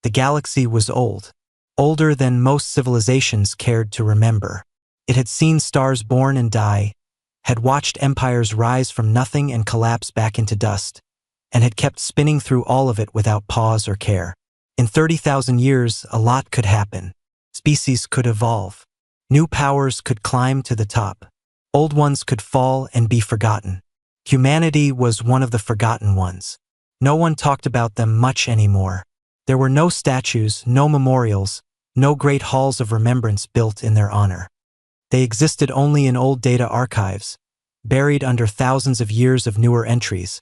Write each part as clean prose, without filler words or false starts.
The galaxy was old. Older than most civilizations cared to remember. It had seen stars born and die, had watched empires rise from nothing and collapse back into dust, and had kept spinning through all of it without pause or care. In 30,000 years, a lot could happen. Species could evolve. New powers could climb to the top. Old ones could fall and be forgotten. Humanity was one of the forgotten ones. No one talked about them much anymore. There were no statues, no memorials, no great halls of remembrance built in their honor. They existed only in old data archives, buried under thousands of years of newer entries,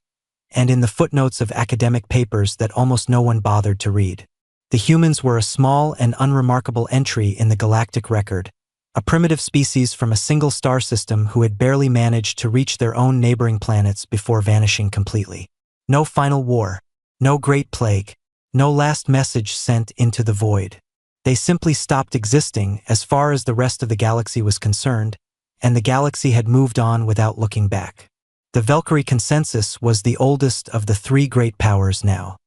and in the footnotes of academic papers that almost no one bothered to read. The humans were a small and unremarkable entry in the galactic record, a primitive species from a single star system who had barely managed to reach their own neighboring planets before vanishing completely. No final war, no great plague, no last message sent into the void. They simply stopped existing as far as the rest of the galaxy was concerned, and the galaxy had moved on without looking back. The Valkyrie consensus was the oldest of the three great powers now.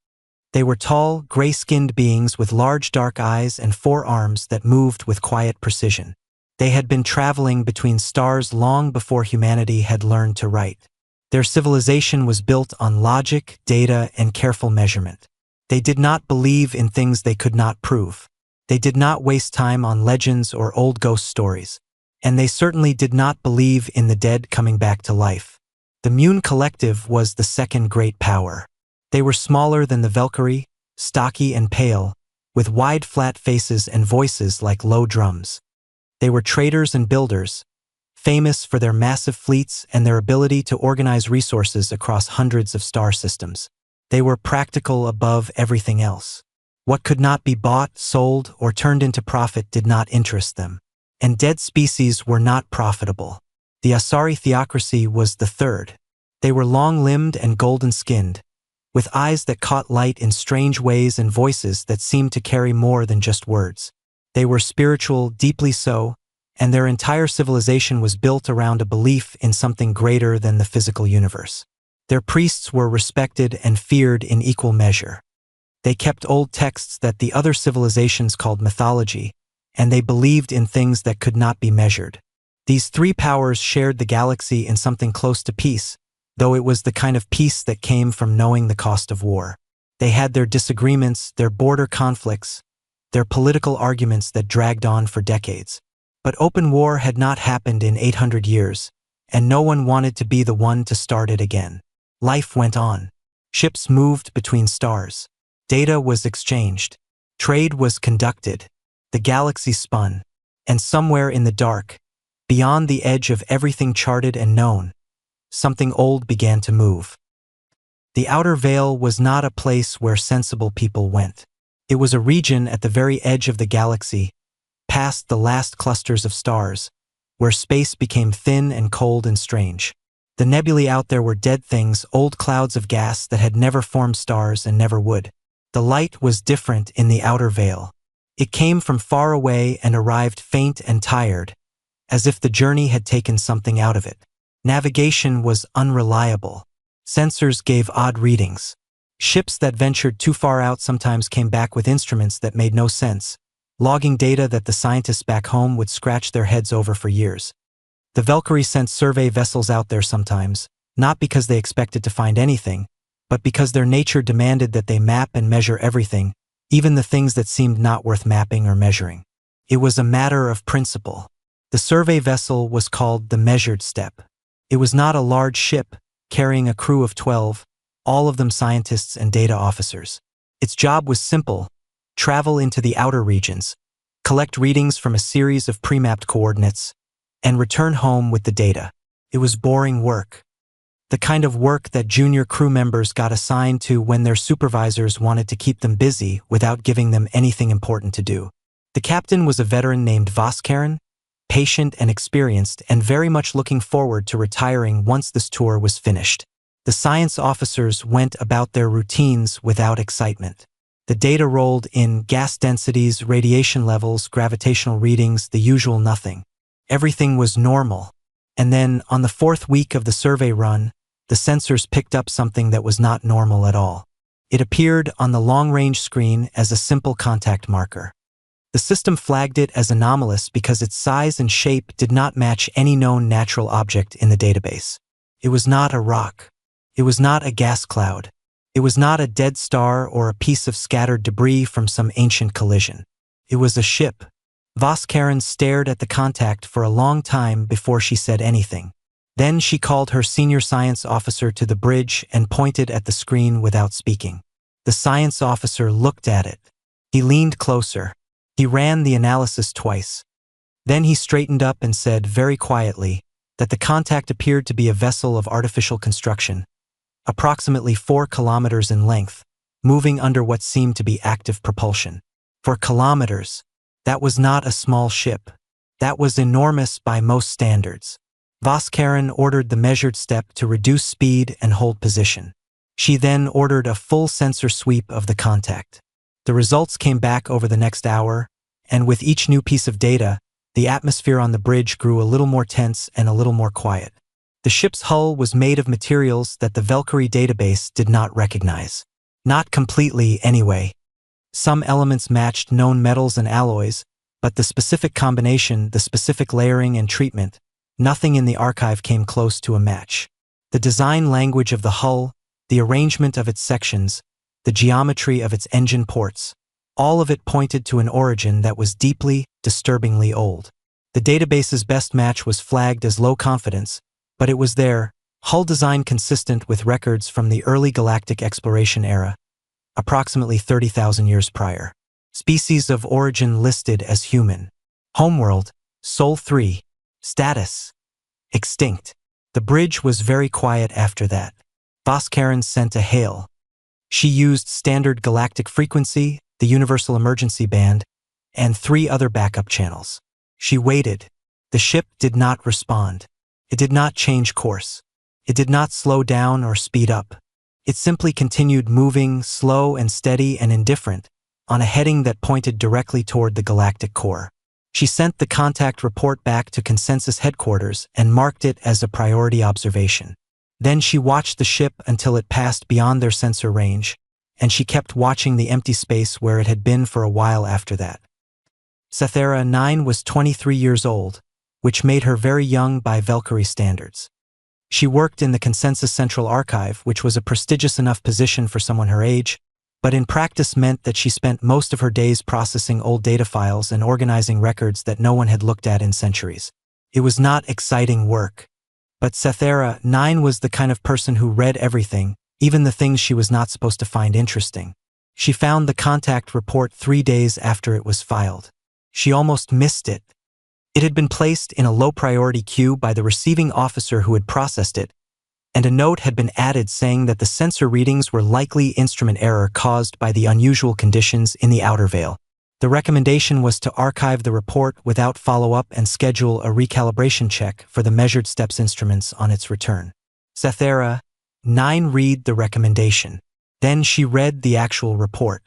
They were tall, gray-skinned beings with large dark eyes and 4 arms that moved with quiet precision. They had been traveling between stars long before humanity had learned to write. Their civilization was built on logic, data, and careful measurement. They did not believe in things they could not prove. They did not waste time on legends or old ghost stories. And they certainly did not believe in the dead coming back to life. The Mune Collective was the second great power. They were smaller than the Valkyrie, stocky and pale, with wide flat faces and voices like low drums. They were traders and builders, famous for their massive fleets and their ability to organize resources across hundreds of star systems. They were practical above everything else. What could not be bought, sold, or turned into profit did not interest them. And dead species were not profitable. The Asari theocracy was the third. They were long-limbed and golden-skinned, with eyes that caught light in strange ways and voices that seemed to carry more than just words. They were spiritual, deeply so, and their entire civilization was built around a belief in something greater than the physical universe. Their priests were respected and feared in equal measure. They kept old texts that the other civilizations called mythology, and they believed in things that could not be measured. These three powers shared the galaxy in something close to peace, though it was the kind of peace that came from knowing the cost of war. They had their disagreements, their border conflicts, their political arguments that dragged on for decades. But open war had not happened in 800 years, and no one wanted to be the one to start it again. Life went on. Ships moved between stars. Data was exchanged. Trade was conducted. The galaxy spun. And somewhere in the dark, beyond the edge of everything charted and known, something old began to move. The outer veil was not a place where sensible people went. It was a region at the very edge of the galaxy, past the last clusters of stars, where space became thin and cold and strange. The nebulae out there were dead things, old clouds of gas that had never formed stars and never would. The light was different in the outer veil. It came from far away and arrived faint and tired, as if the journey had taken something out of it. Navigation was unreliable. Sensors gave odd readings. Ships that ventured too far out sometimes came back with instruments that made no sense, logging data that the scientists back home would scratch their heads over for years. The Valkyrie sent survey vessels out there sometimes, not because they expected to find anything, but because their nature demanded that they map and measure everything, even the things that seemed not worth mapping or measuring. It was a matter of principle. The survey vessel was called the Measured Step. It was not a large ship, carrying a crew of 12, all of them scientists and data officers. Its job was simple: travel into the outer regions, collect readings from a series of pre-mapped coordinates, and return home with the data. It was boring work. The kind of work that junior crew members got assigned to when their supervisors wanted to keep them busy without giving them anything important to do. The captain was a veteran named Voskaren, patient and experienced, and very much looking forward to retiring once this tour was finished. The science officers went about their routines without excitement. The data rolled in: gas densities, radiation levels, gravitational readings, the usual nothing. Everything was normal. And then, on the 4th week of the survey run, the sensors picked up something that was not normal at all. It appeared on the long-range screen as a simple contact marker. The system flagged it as anomalous because its size and shape did not match any known natural object in the database. It was not a rock. It was not a gas cloud. It was not a dead star or a piece of scattered debris from some ancient collision. It was a ship. Voskaren stared at the contact for a long time before she said anything. Then she called her senior science officer to the bridge and pointed at the screen without speaking. The science officer looked at it. He leaned closer. He ran the analysis twice. Then he straightened up and said very quietly that the contact appeared to be a vessel of artificial construction, approximately 4 kilometers in length, moving under what seemed to be active propulsion. 4 kilometers. That was not a small ship. That was enormous by most standards. Voskaren ordered the measured step to reduce speed and hold position. She then ordered a full sensor sweep of the contact. The results came back over the next hour, and with each new piece of data, the atmosphere on the bridge grew a little more tense and a little more quiet. The ship's hull was made of materials that the Valkyrie database did not recognize. Not completely, anyway. Some elements matched known metals and alloys, but the specific combination, the specific layering and treatment, nothing in the archive came close to a match. The design language of the hull, the arrangement of its sections, the geometry of its engine ports, all of it pointed to an origin that was deeply, disturbingly old. The database's best match was flagged as low confidence, but it was there, hull design consistent with records from the early galactic exploration era, approximately 30,000 years prior. Species of origin listed as human. Homeworld, Sol 3. Status: extinct. The bridge was very quiet after that. Voskaren sent a hail. She used standard galactic frequency, the universal emergency band, and 3 other backup channels. She waited. The ship did not respond. It did not change course. It did not slow down or speed up. It simply continued moving, slow and steady and indifferent, on a heading that pointed directly toward the galactic core. She sent the contact report back to Consensus headquarters and marked it as a priority observation. Then she watched the ship until it passed beyond their sensor range, and she kept watching the empty space where it had been for a while after that. Sathera 9 was 23 years old, which made her very young by Valkyrie standards. She worked in the Consensus Central Archive, which was a prestigious enough position for someone her age, but in practice meant that she spent most of her days processing old data files and organizing records that no one had looked at in centuries. It was not exciting work. But Sathera 9 was the kind of person who read everything, even the things she was not supposed to find interesting. She found the contact report 3 days after it was filed. She almost missed it. It had been placed in a low-priority queue by the receiving officer who had processed it, and a note had been added saying that the sensor readings were likely instrument error caused by the unusual conditions in the outer veil. The recommendation was to archive the report without follow-up and schedule a recalibration check for the measured steps instruments on its return. Sathera 9 read the recommendation. Then she read the actual report.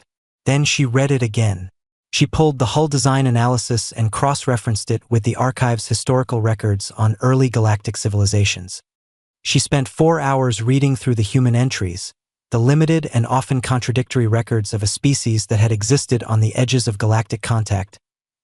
Then she read it again. She pulled the hull design analysis and cross-referenced it with the archive's historical records on early galactic civilizations. She spent 4 hours reading through the human entries, the limited and often contradictory records of a species that had existed on the edges of galactic contact,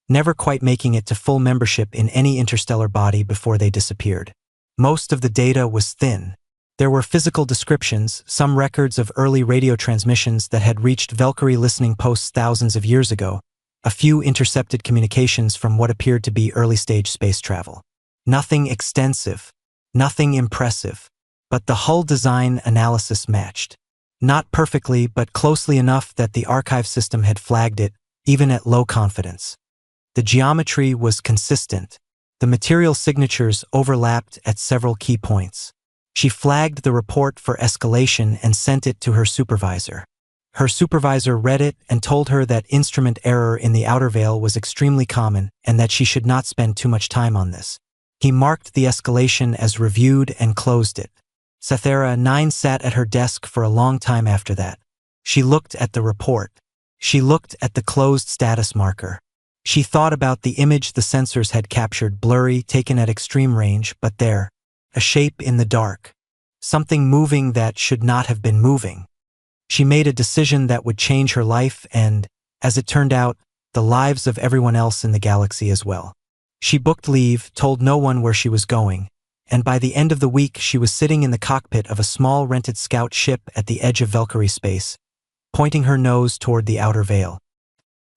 never quite making it to full membership in any interstellar body before they disappeared. Most of the data was thin. There were physical descriptions, some records of early radio transmissions that had reached Valkyrie listening posts thousands of years ago, a few intercepted communications from what appeared to be early-stage space travel. Nothing extensive, nothing impressive, but the hull design analysis matched. Not perfectly, but closely enough that the archive system had flagged it, even at low confidence. The geometry was consistent. The material signatures overlapped at several key points. She flagged the report for escalation and sent it to her supervisor. Her supervisor read it and told her that instrument error in the outer veil was extremely common and that she should not spend too much time on this. He marked the escalation as reviewed and closed it. Sathera 9 sat at her desk for a long time after that. She looked at the report. She looked at the closed status marker. She thought about the image the sensors had captured, blurry, taken at extreme range, but there, a shape in the dark. Something moving that should not have been moving. She made a decision that would change her life and, as it turned out, the lives of everyone else in the galaxy as well. She booked leave, told no one where she was going, and by the end of the week she was sitting in the cockpit of a small rented scout ship at the edge of Valkyrie space, pointing her nose toward the outer veil.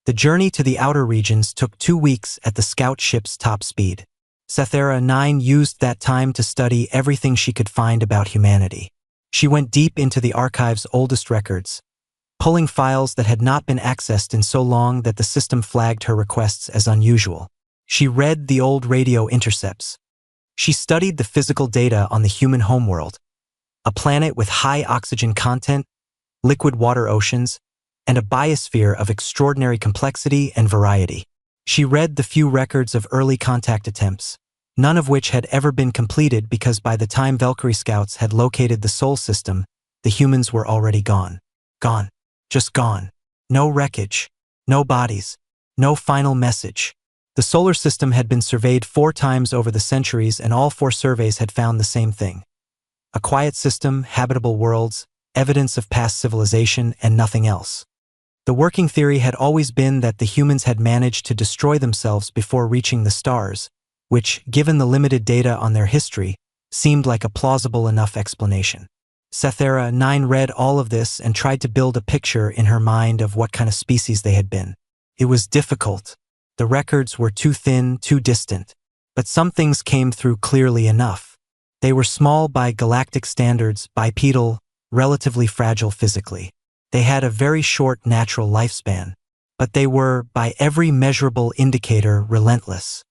The journey to the outer regions took 2 weeks at the scout ship's top speed. Sathera 9 used that time to study everything she could find about humanity. She went deep into the archive's oldest records, pulling files that had not been accessed in so long that the system flagged her requests as unusual. She read the old radio intercepts. She studied the physical data on the human homeworld, a planet with high oxygen content, liquid water oceans, and a biosphere of extraordinary complexity and variety. She read the few records of early contact attempts, none of which had ever been completed because by the time Valkyrie scouts had located the Sol system, the humans were already gone. Gone. Just gone. No wreckage. No bodies. No final message. The solar system had been surveyed 4 times over the centuries and all 4 surveys had found the same thing. A quiet system, habitable worlds, evidence of past civilization, and nothing else. The working theory had always been that the humans had managed to destroy themselves before reaching the stars, which, given the limited data on their history, seemed like a plausible enough explanation. Sathera 9 read all of this and tried to build a picture in her mind of what kind of species they had been. It was difficult. The records were too thin, too distant. But some things came through clearly enough. They were small by galactic standards, bipedal, relatively fragile physically. They had a very short natural lifespan, but they were, by every measurable indicator, relentless.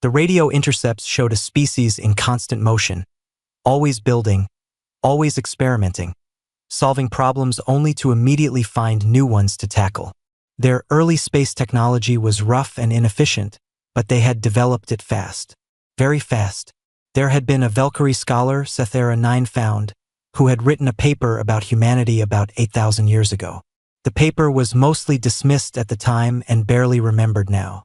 The radio intercepts showed a species in constant motion, always building, always experimenting, solving problems only to immediately find new ones to tackle. Their early space technology was rough and inefficient, but they had developed it fast. Very fast. There had been a Valkyrie scholar, Sathera 9 found, who had written a paper about humanity about 8,000 years ago. The paper was mostly dismissed at the time and barely remembered now.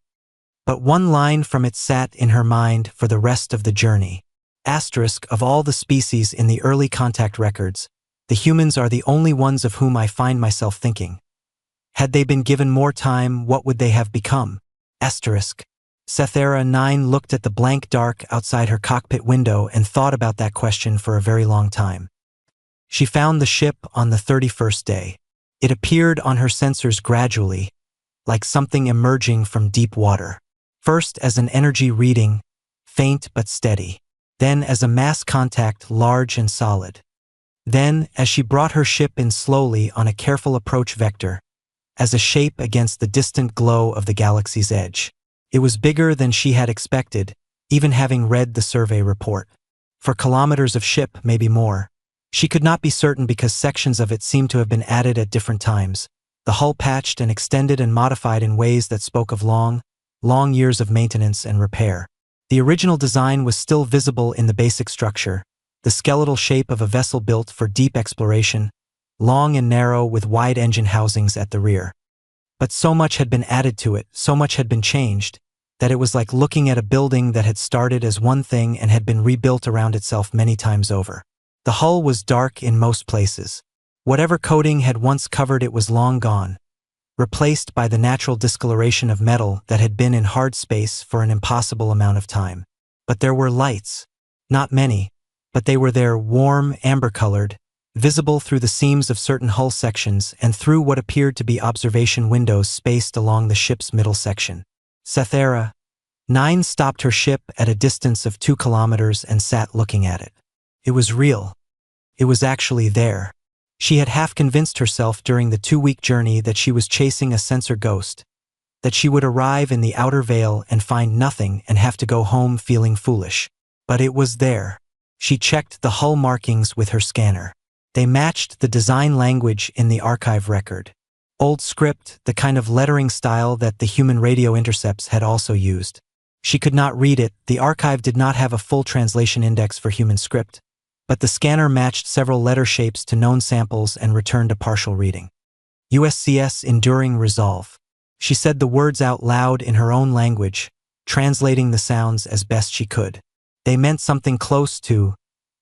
But one line from it sat in her mind for the rest of the journey. Asterisk, of all the species in the early contact records, the humans are the only ones of whom I find myself thinking. Had they been given more time, what would they have become? Asterisk. Sathera 9 looked at the blank dark outside her cockpit window and thought about that question for a very long time. She found the ship on the 31st day. It appeared on her sensors gradually, like something emerging from deep water. First as an energy reading, faint but steady. Then as a mass contact, large and solid. Then, as she brought her ship in slowly on a careful approach vector, as a shape against the distant glow of the galaxy's edge. It was bigger than she had expected, even having read the survey report. For kilometers of ship, maybe more. She could not be certain because sections of it seemed to have been added at different times, the hull patched and extended and modified in ways that spoke of long years of maintenance and repair. The original design was still visible in the basic structure, the skeletal shape of a vessel built for deep exploration, long and narrow with wide engine housings at the rear. But so much had been added to it, so much had been changed, that it was like looking at a building that had started as one thing and had been rebuilt around itself many times over. The hull was dark in most places. Whatever coating had once covered it was long gone, replaced by the natural discoloration of metal that had been in hard space for an impossible amount of time. But there were lights. Not many, but they were there, warm, amber-colored, visible through the seams of certain hull sections and through what appeared to be observation windows spaced along the ship's middle section. Sathera 9 stopped her ship at a distance of 2 kilometers and sat looking at it. It was real. It was actually there. She had half convinced herself during the 2-week journey that she was chasing a sensor ghost, that she would arrive in the outer veil and find nothing and have to go home feeling foolish. But it was there. She checked the hull markings with her scanner. They matched the design language in the archive record. Old script, the kind of lettering style that the human radio intercepts had also used. She could not read it. The archive did not have a full translation index for human script, but the scanner matched several letter shapes to known samples and returned a partial reading. USCS Enduring Resolve. She said the words out loud in her own language, translating the sounds as best she could. They meant something close to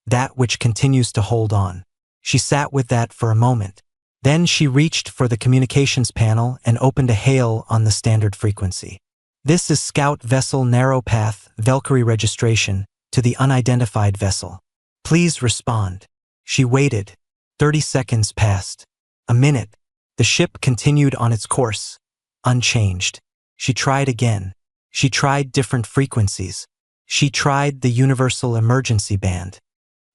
that which continues to hold on. She sat with that for a moment. Then she reached for the communications panel and opened a hail on the standard frequency. "This is Scout Vessel Narrow Path, Valkyrie registration, to the unidentified vessel. Please respond." She waited. 30 seconds passed. A minute. The ship continued on its course, unchanged. She tried again. She tried different frequencies. She tried the universal emergency band.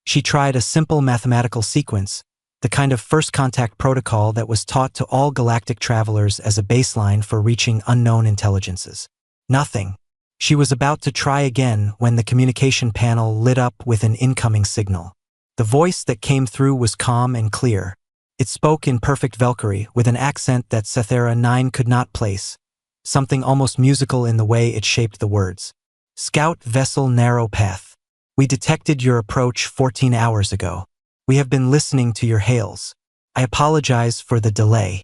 She tried a simple mathematical sequence, the kind of first contact protocol that was taught to all galactic travelers as a baseline for reaching unknown intelligences. Nothing. She was about to try again when the communication panel lit up with an incoming signal. The voice that came through was calm and clear. It spoke in perfect Valkyrie with an accent that Sethera 9 could not place, something almost musical in the way it shaped the words. "Scout Vessel Narrow Path. We detected your approach 14 hours ago. We have been listening to your hails. I apologize for the delay.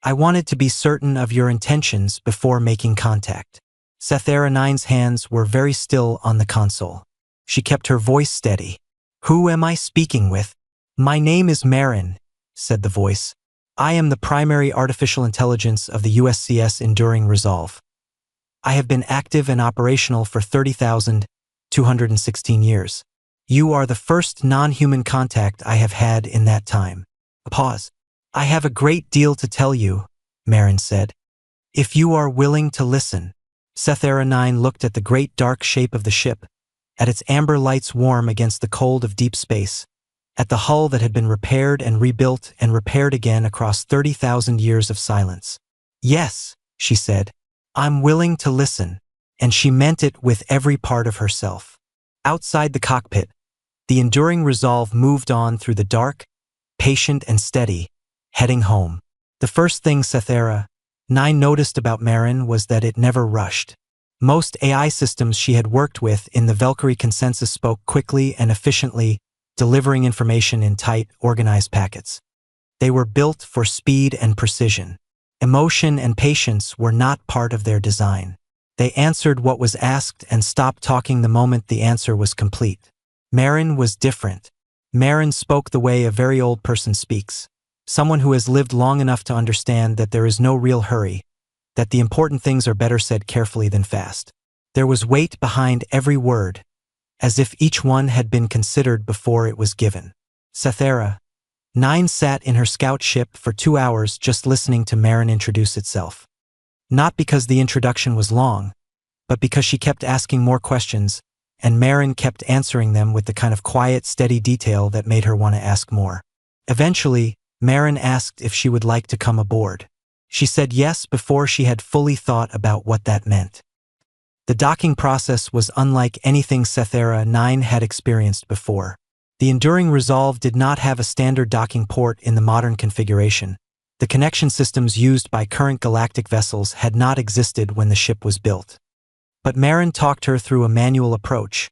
I wanted to be certain of your intentions before making contact." Sethera 9's hands were very still on the console. She kept her voice steady. "Who am I speaking with?" "My name is Marin," said the voice. "I am the primary artificial intelligence of the USCS Enduring Resolve. I have been active and operational for 30,216 years. You are the first non-human contact I have had in that time." A pause. "I have a great deal to tell you," Marin said. "If you are willing to listen." Sethera 9 looked at the great dark shape of the ship, at its amber lights warm against the cold of deep space, at the hull that had been repaired and rebuilt and repaired again across 30,000 years of silence. "Yes," she said, "I'm willing to listen," and she meant it with every part of herself. Outside the cockpit, the Enduring Resolve moved on through the dark, patient and steady, heading home. The first thing Sethera 9 noticed about Marin was that it never rushed. Most AI systems she had worked with in the Valkyrie consensus spoke quickly and efficiently, delivering information in tight, organized packets. They were built for speed and precision. Emotion and patience were not part of their design. They answered what was asked and stopped talking the moment the answer was complete. Marin was different. Marin spoke the way a very old person speaks. Someone who has lived long enough to understand that there is no real hurry, that the important things are better said carefully than fast. There was weight behind every word, as if each one had been considered before it was given. Sethera 9 sat in her scout ship for 2 hours just listening to Marin introduce itself. Not because the introduction was long, but because she kept asking more questions, and Marin kept answering them with the kind of quiet, steady detail that made her want to ask more. Eventually, Marin asked if she would like to come aboard. She said yes before she had fully thought about what that meant. The docking process was unlike anything Sethera 9 had experienced before. The Enduring Resolve did not have a standard docking port in the modern configuration. The connection systems used by current galactic vessels had not existed when the ship was built. But Marin talked her through a manual approach,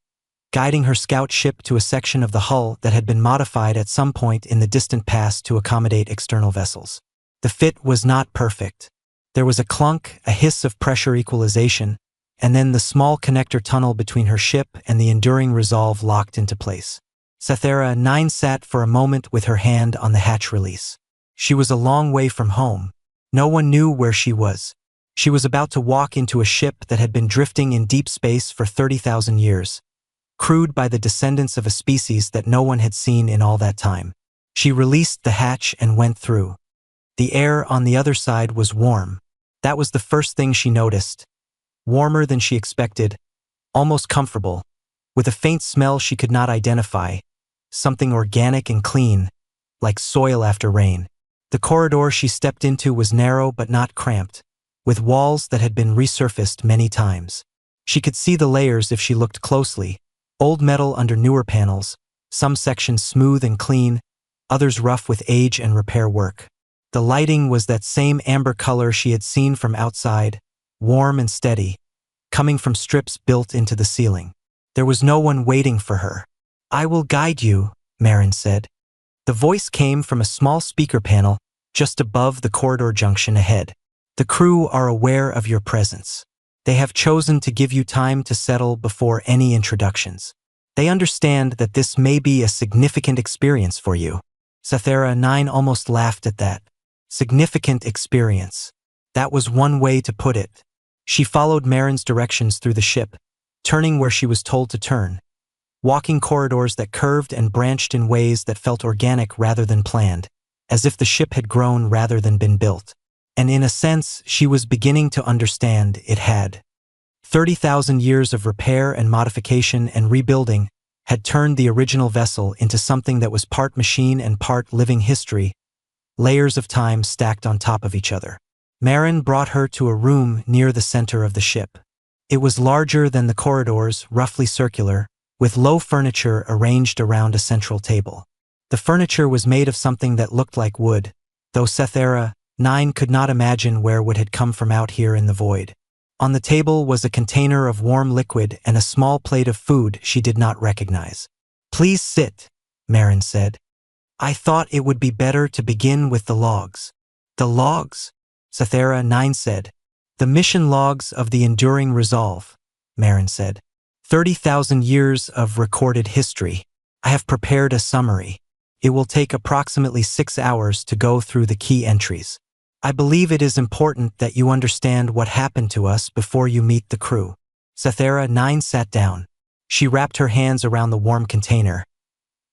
guiding her scout ship to a section of the hull that had been modified at some point in the distant past to accommodate external vessels. The fit was not perfect. There was a clunk, a hiss of pressure equalization, and then the small connector tunnel between her ship and the Enduring Resolve locked into place. Sethera 9 sat for a moment with her hand on the hatch release. She was a long way from home. No one knew where she was. She was about to walk into a ship that had been drifting in deep space for 30,000 years, crewed by the descendants of a species that no one had seen in all that time. She released the hatch and went through. The air on the other side was warm. That was the first thing she noticed. Warmer than she expected, almost comfortable, with a faint smell she could not identify, something organic and clean, like soil after rain. The corridor she stepped into was narrow but not cramped, with walls that had been resurfaced many times. She could see the layers if she looked closely, old metal under newer panels, some sections smooth and clean, others rough with age and repair work. The lighting was that same amber color she had seen from outside, warm and steady, coming from strips built into the ceiling. There was no one waiting for her. "I will guide you," Marin said. The voice came from a small speaker panel just above the corridor junction ahead. "The crew are aware of your presence. They have chosen to give you time to settle before any introductions. They understand that this may be a significant experience for you." Sethera 9 almost laughed at that. Significant experience. That was one way to put it. She followed Marin's directions through the ship, turning where she was told to turn, walking corridors that curved and branched in ways that felt organic rather than planned, as if the ship had grown rather than been built. And in a sense, she was beginning to understand it had. 30,000 years of repair and modification and rebuilding had turned the original vessel into something that was part machine and part living history, layers of time stacked on top of each other. Marin brought her to a room near the center of the ship. It was larger than the corridors, roughly circular, with low furniture arranged around a central table. The furniture was made of something that looked like wood, though Sethera 9 could not imagine where wood had come from out here in the void. On the table was a container of warm liquid and a small plate of food she did not recognize. "Please sit," Marin said. "I thought it would be better to begin with the logs." "The logs?" Sethera 9 said. "The mission logs of the Enduring Resolve," Marin said. 30,000 years of recorded history. I have prepared a summary. It will take approximately 6 hours to go through the key entries. I believe it is important that you understand what happened to us before you meet the crew." Sethera 9 sat down. She wrapped her hands around the warm container.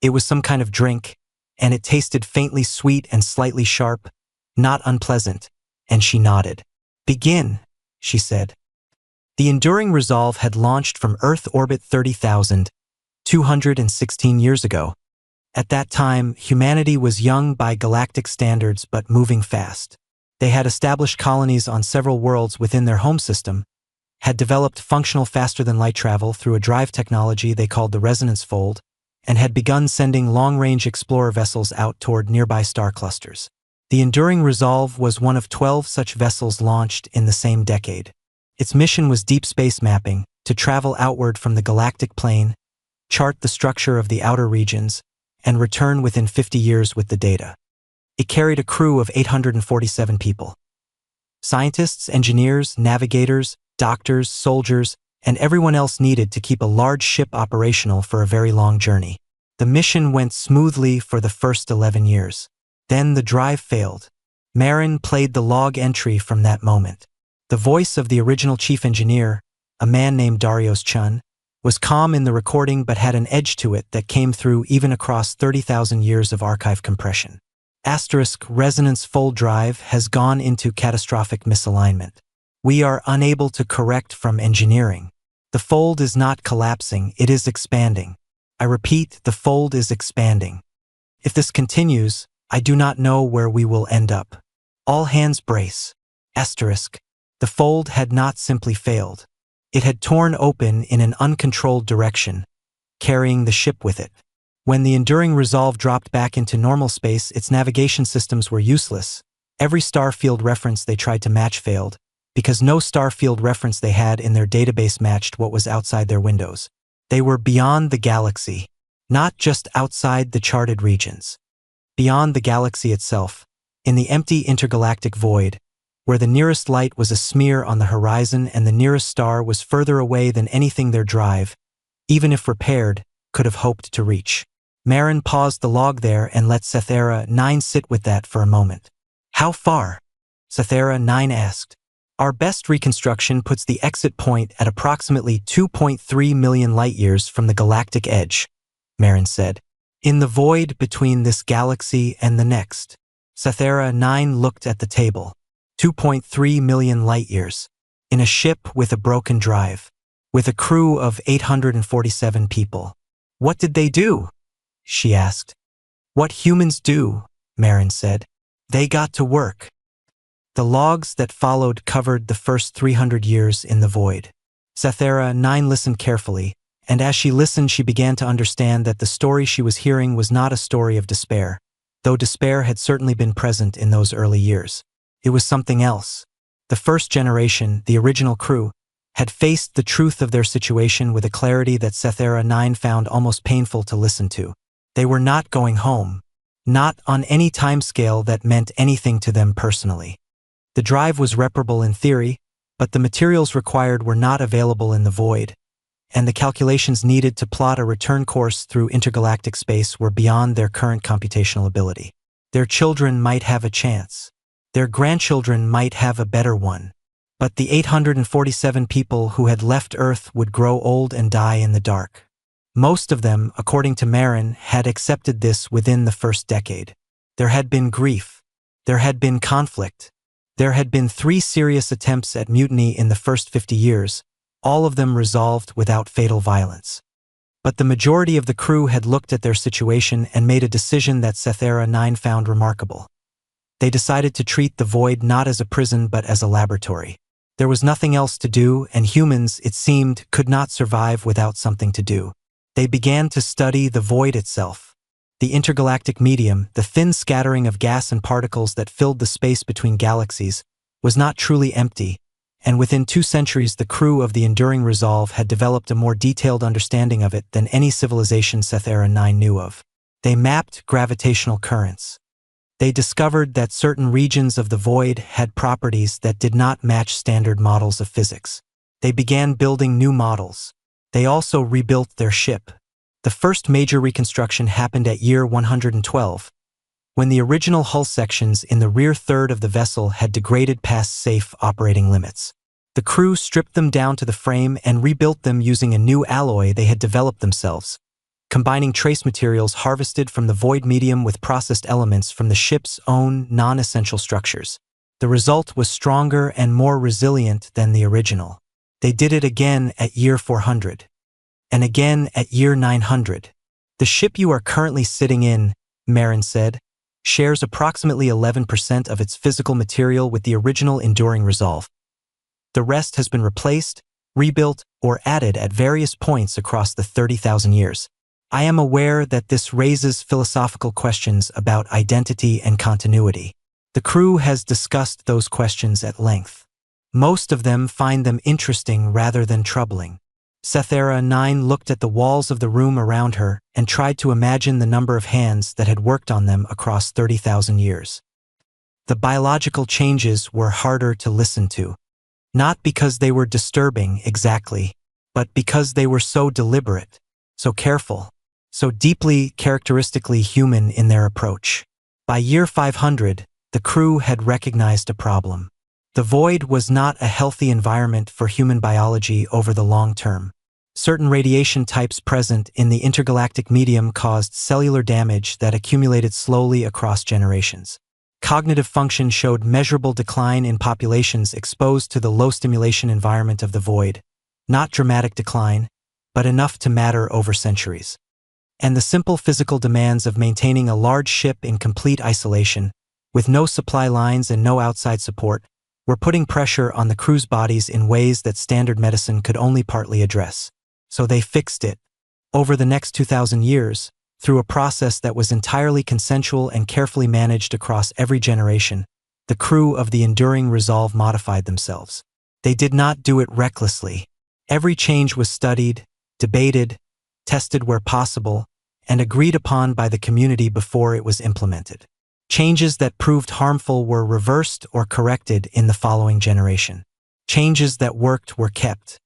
It was some kind of drink, and it tasted faintly sweet and slightly sharp, not unpleasant, and she nodded. "Begin," she said. The Enduring Resolve had launched from Earth orbit 30,216 years ago. At that time, humanity was young by galactic standards but moving fast. They had established colonies on several worlds within their home system, had developed functional faster-than-light travel through a drive technology they called the resonance fold, and had begun sending long-range explorer vessels out toward nearby star clusters. The Enduring Resolve was one of 12 such vessels launched in the same decade. Its mission was deep space mapping, to travel outward from the galactic plane, chart the structure of the outer regions, and return within 50 years with the data. It carried a crew of 847 people. Scientists, engineers, navigators, doctors, soldiers, and everyone else needed to keep a large ship operational for a very long journey. The mission went smoothly for the first 11 years. Then the drive failed. Marin played the log entry from that moment. The voice of the original chief engineer, a man named Darius Chun, was calm in the recording but had an edge to it that came through even across 30,000 years of archive compression. Resonance fold drive has gone into catastrophic misalignment. We are unable to correct from engineering. The fold is not collapsing, it is expanding. I repeat, the fold is expanding. If this continues, I do not know where we will end up. All hands brace. The fold had not simply failed. It had torn open in an uncontrolled direction, carrying the ship with it. When the Enduring Resolve dropped back into normal space, its navigation systems were useless. Every star field reference they tried to match failed, because no star field reference they had in their database matched what was outside their windows. They were beyond the galaxy, not just outside the charted regions. Beyond the galaxy itself, in the empty intergalactic void, where the nearest light was a smear on the horizon and the nearest star was further away than anything their drive, even if repaired, could have hoped to reach. Marin paused the log there and let Sethera 9 sit with that for a moment. "How far?" Sethera 9 asked. "Our best reconstruction puts the exit point at approximately 2.3 million light-years from the galactic edge," Marin said. "In the void between this galaxy and the next." Sethera 9 looked at the table. 2.3 million light-years. In a ship with a broken drive. With a crew of 847 people. "What did they do?" she asked. "What humans do," Marin said. "They got to work." The logs that followed covered the first 300 years in the void. Sethera 9 listened carefully, and as she listened she began to understand that the story she was hearing was not a story of despair, though despair had certainly been present in those early years. It was something else. The first generation, the original crew, had faced the truth of their situation with a clarity that Sethera 9 found almost painful to listen to. They were not going home. Not on any timescale that meant anything to them personally. The drive was reparable in theory, but the materials required were not available in the void, and the calculations needed to plot a return course through intergalactic space were beyond their current computational ability. Their children might have a chance. Their grandchildren might have a better one. But the 847 people who had left Earth would grow old and die in the dark. Most of them, according to Marin, had accepted this within the first decade. There had been grief. There had been conflict. There had been 3 serious attempts at mutiny in the first 50 years, all of them resolved without fatal violence. But the majority of the crew had looked at their situation and made a decision that Sethera 9 found remarkable. They decided to treat the void not as a prison but as a laboratory. There was nothing else to do, and humans, it seemed, could not survive without something to do. They began to study the void itself. The intergalactic medium, the thin scattering of gas and particles that filled the space between galaxies, was not truly empty, and within 2 centuries the crew of the Enduring Resolve had developed a more detailed understanding of it than any civilization Sethera 9 knew of. They mapped gravitational currents. They discovered that certain regions of the void had properties that did not match standard models of physics. They began building new models. They also rebuilt their ship. The first major reconstruction happened at year 112, when the original hull sections in the rear third of the vessel had degraded past safe operating limits. The crew stripped them down to the frame and rebuilt them using a new alloy they had developed themselves, combining trace materials harvested from the void medium with processed elements from the ship's own non-essential structures. The result was stronger and more resilient than the original. They did it again at year 400. And again at year 900. The ship you are currently sitting in, Marin said, shares approximately 11% of its physical material with the original Enduring Resolve. The rest has been replaced, rebuilt, or added at various points across the 30,000 years. I am aware that this raises philosophical questions about identity and continuity. The crew has discussed those questions at length. Most of them find them interesting rather than troubling. Sethera 9 looked at the walls of the room around her and tried to imagine the number of hands that had worked on them across 30,000 years. The biological changes were harder to listen to. Not because they were disturbing exactly, but because they were so deliberate, so careful, so deeply characteristically human in their approach. By year 500, the crew had recognized a problem. The void was not a healthy environment for human biology over the long term. Certain radiation types present in the intergalactic medium caused cellular damage that accumulated slowly across generations. Cognitive function showed measurable decline in populations exposed to the low-stimulation environment of the void. Not dramatic decline, but enough to matter over centuries. And the simple physical demands of maintaining a large ship in complete isolation, with no supply lines and no outside support, were putting pressure on the crew's bodies in ways that standard medicine could only partly address. So they fixed it. Over the next 2,000 years, through a process that was entirely consensual and carefully managed across every generation, the crew of the Enduring Resolve modified themselves. They did not do it recklessly. Every change was studied, debated, tested where possible, and agreed upon by the community before it was implemented. Changes that proved harmful were reversed or corrected in the following generation. Changes that worked were kept.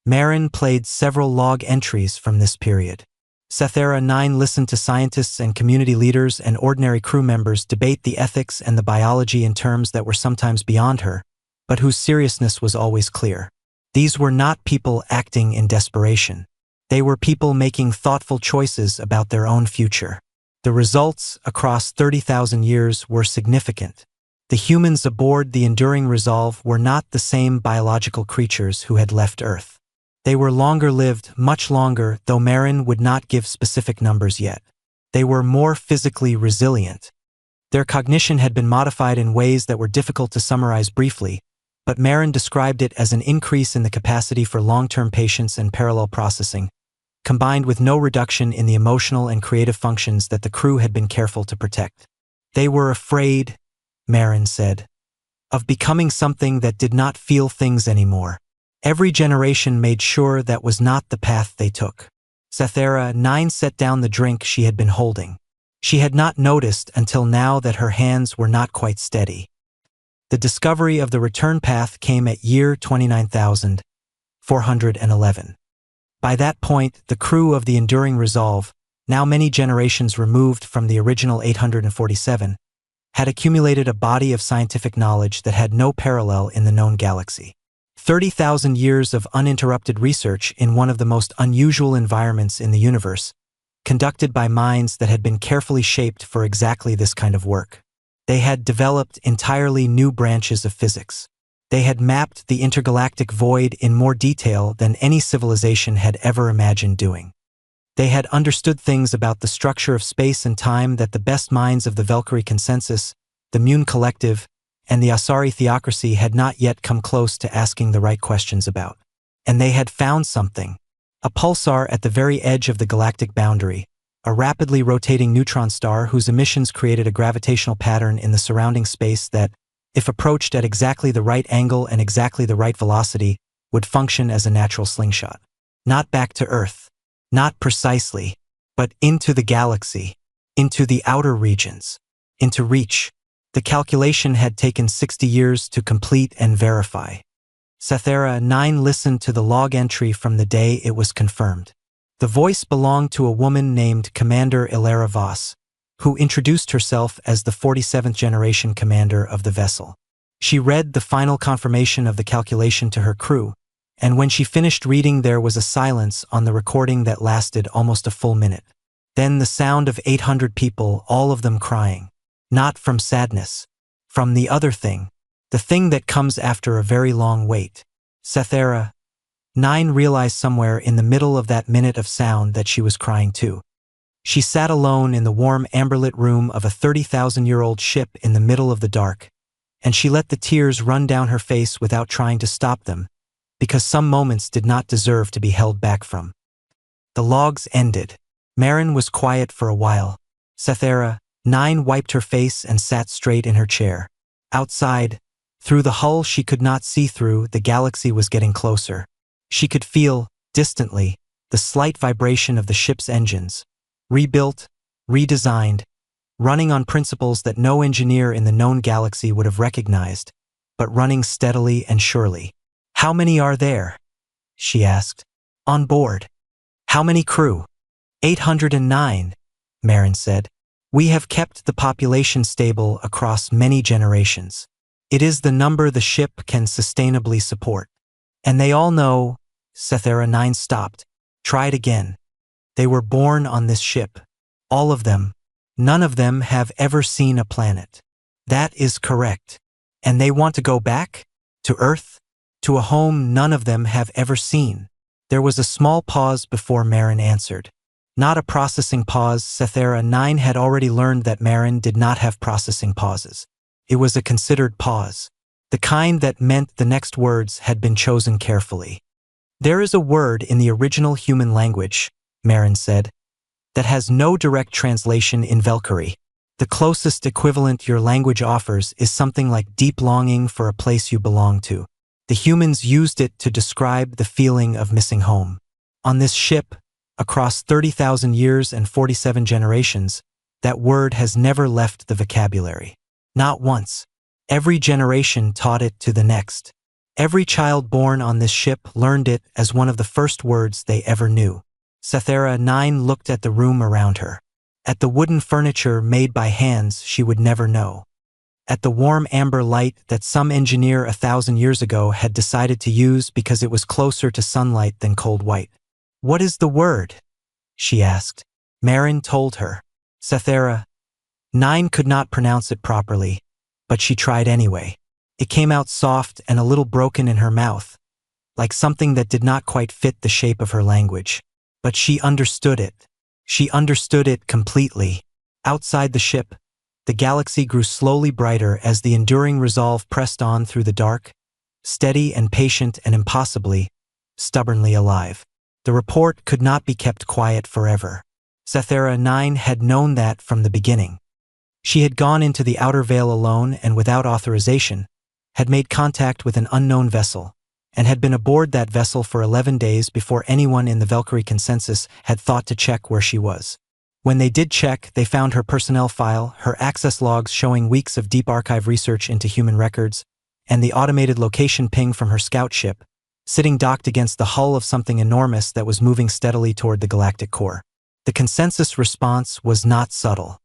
Marin played several log entries from this period. Sethera 9 listened to scientists and community leaders and ordinary crew members debate the ethics and the biology in terms that were sometimes beyond her, but whose seriousness was always clear. These were not people acting in desperation. They were people making thoughtful choices about their own future. The results across 30,000 years were significant. The humans aboard the Enduring Resolve were not the same biological creatures who had left Earth. They were longer-lived, much longer, though Marin would not give specific numbers yet. They were more physically resilient. Their cognition had been modified in ways that were difficult to summarize briefly, but Marin described it as an increase in the capacity for long-term patience and parallel processing, combined with no reduction in the emotional and creative functions that the crew had been careful to protect. They were afraid, Marin said, of becoming something that did not feel things anymore. Every generation made sure that was not the path they took. Sethera 9 set down the drink she had been holding. She had not noticed until now that her hands were not quite steady. The discovery of the return path came at year 29,411. By that point, the crew of the Enduring Resolve, now many generations removed from the original 847, had accumulated a body of scientific knowledge that had no parallel in the known galaxy. 30,000 years of uninterrupted research in one of the most unusual environments in the universe, conducted by minds that had been carefully shaped for exactly this kind of work. They had developed entirely new branches of physics. They had mapped the intergalactic void in more detail than any civilization had ever imagined doing. They had understood things about the structure of space and time that the best minds of the Valkyrie Consensus, the Mune Collective, and the Asari Theocracy had not yet come close to asking the right questions about. And they had found something. A pulsar at the very edge of the galactic boundary, a rapidly rotating neutron star whose emissions created a gravitational pattern in the surrounding space that, if approached at exactly the right angle and exactly the right velocity, would function as a natural slingshot. Not back to Earth. Not precisely, but into the galaxy, into the outer regions, into reach. The calculation had taken 60 years to complete and verify. Sathera 9 listened to the log entry from the day it was confirmed. The voice belonged to a woman named Commander Ilara Voss, who introduced herself as the 47th generation commander of the vessel. She read the final confirmation of the calculation to her crew, and when she finished reading there was a silence on the recording that lasted almost a full minute. Then the sound of 800 people, all of them crying. Not from sadness. From the other thing. The thing that comes after a very long wait. Sathera 9 realized somewhere in the middle of that minute of sound that she was crying too. She sat alone in the warm amberlit room of a 30,000-year-old ship in the middle of the dark, and she let the tears run down her face without trying to stop them, because some moments did not deserve to be held back from. The logs ended. Marin was quiet for a while. Sathera 9 wiped her face and sat straight in her chair. Outside, through the hull she could not see through, the galaxy was getting closer. She could feel, distantly, the slight vibration of the ship's engines. Rebuilt, redesigned, running on principles that no engineer in the known galaxy would have recognized, but running steadily and surely. "How many are there?" she asked. "On board. How many crew?" 809, Marin said. "We have kept the population stable across many generations. It is the number the ship can sustainably support. And they all know." Sathera 9 stopped. "Tried again. They were born on this ship. All of them. None of them have ever seen a planet." "That is correct. And they want to go back? To Earth? To a home none of them have ever seen." There was a small pause before Marin answered. Not a processing pause. Sathera 9 had already learned that Marin did not have processing pauses. It was a considered pause. The kind that meant the next words had been chosen carefully. "There is a word in the original human language," Marin said, "that has no direct translation in Valkyrie. The closest equivalent your language offers is something like deep longing for a place you belong to. The humans used it to describe the feeling of missing home. On this ship, across 30,000 years and 47 generations, that word has never left the vocabulary. Not once. Every generation taught it to the next. Every child born on this ship learned it as one of the first words they ever knew." Sathera 9 looked at the room around her. At the wooden furniture made by hands she would never know. At the warm amber light that some engineer 1,000 years ago had decided to use because it was closer to sunlight than cold white. "What is the word?" she asked. Marin told her. Sathera 9 could not pronounce it properly, but she tried anyway. It came out soft and a little broken in her mouth, like something that did not quite fit the shape of her language. But she understood it. She understood it completely. Outside the ship, the galaxy grew slowly brighter as the enduring resolve pressed on through the dark, steady and patient and impossibly, stubbornly alive. The report could not be kept quiet forever. Sathera 9 had known that from the beginning. She had gone into the outer veil alone and without authorization, had made contact with an unknown vessel, and had been aboard that vessel for 11 days before anyone in the Valkyrie Consensus had thought to check where she was. When they did check, they found her personnel file, her access logs showing weeks of deep archive research into human records, and the automated location ping from her scout ship, sitting docked against the hull of something enormous that was moving steadily toward the galactic core. The consensus response was not subtle.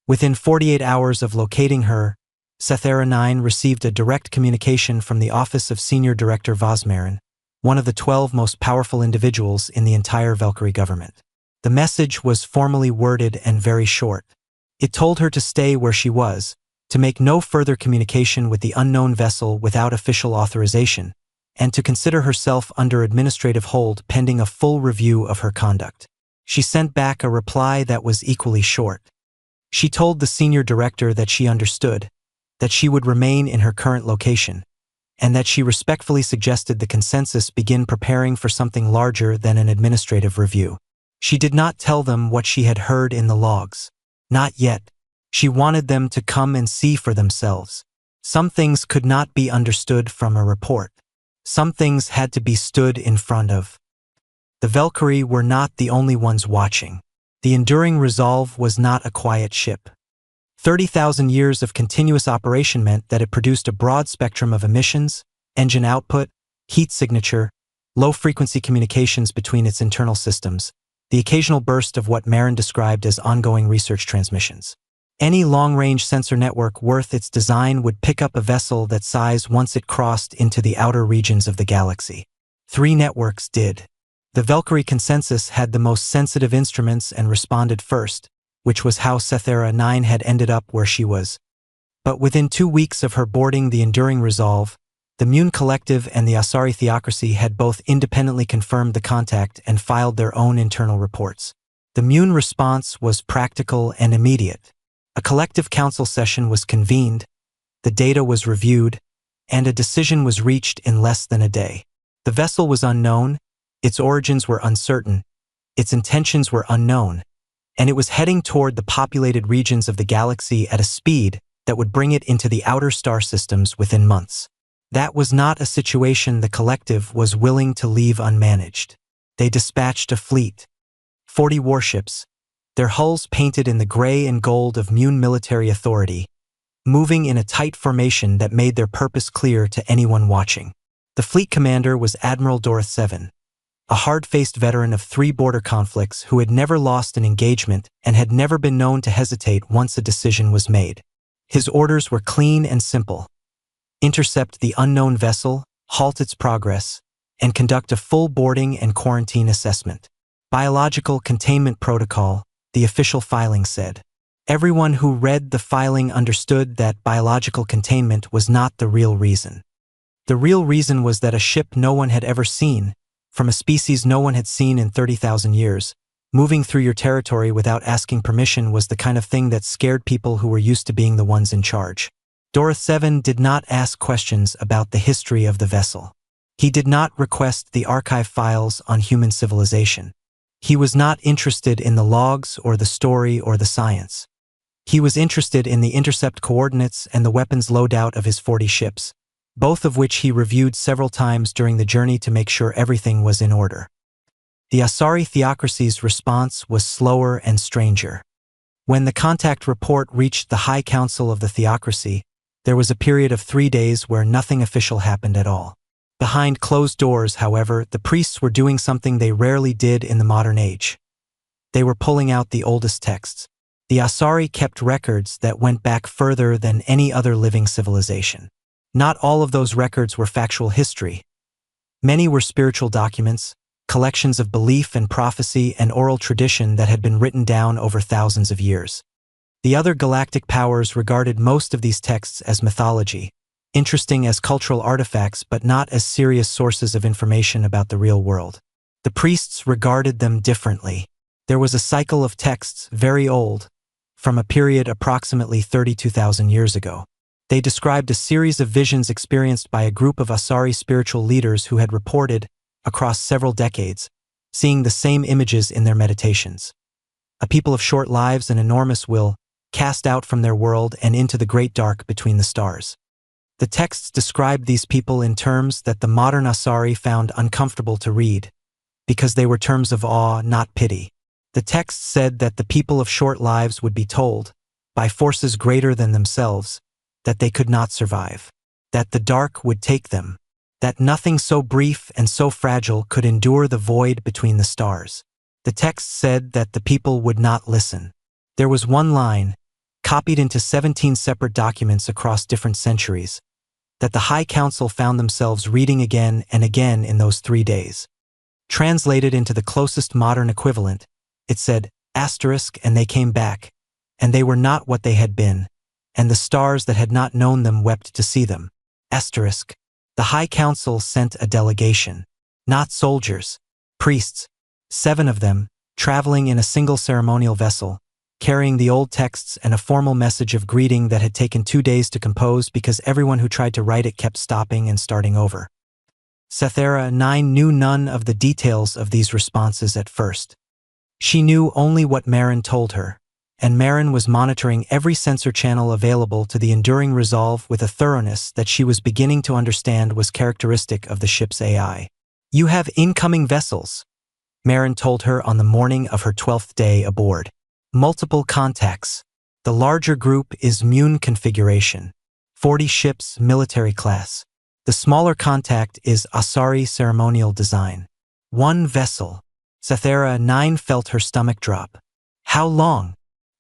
Within 48 hours of locating her, Sethera 9 received a direct communication from the office of Senior Director Vosmarin, one of the 12 most powerful individuals in the entire Valkyrie government. The message was formally worded and very short. It told her to stay where she was, to make no further communication with the unknown vessel without official authorization, and to consider herself under administrative hold pending a full review of her conduct. She sent back a reply that was equally short. She told the senior director that she understood, that she would remain in her current location, and that she respectfully suggested the consensus begin preparing for something larger than an administrative review. She did not tell them what she had heard in the logs. Not yet. She wanted them to come and see for themselves. Some things could not be understood from a report. Some things had to be stood in front of. The Valkyrie were not the only ones watching. The Enduring Resolve was not a quiet ship. 30,000 years of continuous operation meant that it produced a broad spectrum of emissions, engine output, heat signature, low-frequency communications between its internal systems, the occasional burst of what Marin described as ongoing research transmissions. Any long-range sensor network worth its design would pick up a vessel that size once it crossed into the outer regions of the galaxy. 3 networks did. The Valkyrie consensus had the most sensitive instruments and responded first, which was how Sethera 9 had ended up where she was. But within 2 weeks of her boarding the Enduring Resolve, the Mune Collective and the Asari Theocracy had both independently confirmed the contact and filed their own internal reports. The Mune response was practical and immediate. A collective council session was convened, the data was reviewed, and a decision was reached in less than a day. The vessel was unknown, its origins were uncertain, its intentions were unknown, and it was heading toward the populated regions of the galaxy at a speed that would bring it into the outer star systems within months. That was not a situation the collective was willing to leave unmanaged. They dispatched a fleet. 40 warships, their hulls painted in the gray and gold of Mune military authority, moving in a tight formation that made their purpose clear to anyone watching. The fleet commander was Admiral Dorth 7, a hard-faced veteran of 3 border conflicts who had never lost an engagement and had never been known to hesitate once a decision was made. His orders were clean and simple. Intercept the unknown vessel, halt its progress, and conduct a full boarding and quarantine assessment. Biological containment protocol, the official filing said. Everyone who read the filing understood that biological containment was not the real reason. The real reason was that a ship no one had ever seen, from a species no one had seen in 30,000 years, moving through your territory without asking permission was the kind of thing that scared people who were used to being the ones in charge. Dorth 7 did not ask questions about the history of the vessel. He did not request the archive files on human civilization. He was not interested in the logs or the story or the science. He was interested in the intercept coordinates and the weapons loadout of his 40 ships, both of which he reviewed several times during the journey to make sure everything was in order. The Asari Theocracy's response was slower and stranger. When the contact report reached the High Council of the Theocracy, there was a period of 3 days where nothing official happened at all. Behind closed doors, however, the priests were doing something they rarely did in the modern age. They were pulling out the oldest texts. The Asari kept records that went back further than any other living civilization. Not all of those records were factual history. Many were spiritual documents, collections of belief and prophecy and oral tradition that had been written down over thousands of years. The other galactic powers regarded most of these texts as mythology, interesting as cultural artifacts but not as serious sources of information about the real world. The priests regarded them differently. There was a cycle of texts, very old, from a period approximately 32,000 years ago. They described a series of visions experienced by a group of Asari spiritual leaders who had reported, across several decades, seeing the same images in their meditations. A people of short lives and enormous will, cast out from their world and into the great dark between the stars. The texts described these people in terms that the modern Asari found uncomfortable to read, because they were terms of awe, not pity. The text said that the people of short lives would be told, by forces greater than themselves, that they could not survive, that the dark would take them, that nothing so brief and so fragile could endure the void between the stars. The text said that the people would not listen. There was one line, copied into 17 separate documents across different centuries, that the High Council found themselves reading again and again in those 3 days. Translated into the closest modern equivalent, it said, asterisk, and they came back, and they were not what they had been, and the stars that had not known them wept to see them. Asterisk. The High Council sent a delegation. Not soldiers, priests, 7 of them, traveling in a single ceremonial vessel, carrying the old texts and a formal message of greeting that had taken 2 days to compose because everyone who tried to write it kept stopping and starting over. Sethera 9 knew none of the details of these responses at first. She knew only what Marin told her, and Marin was monitoring every sensor channel available to the enduring resolve with a thoroughness that she was beginning to understand was characteristic of the ship's AI. "You have incoming vessels," Marin told her on the morning of her 12th day aboard. "Multiple contacts. The larger group is Mune configuration, 40 ships military class. The smaller contact is Asari ceremonial design. 1 vessel." Sethera 9 felt her stomach drop. "How long?"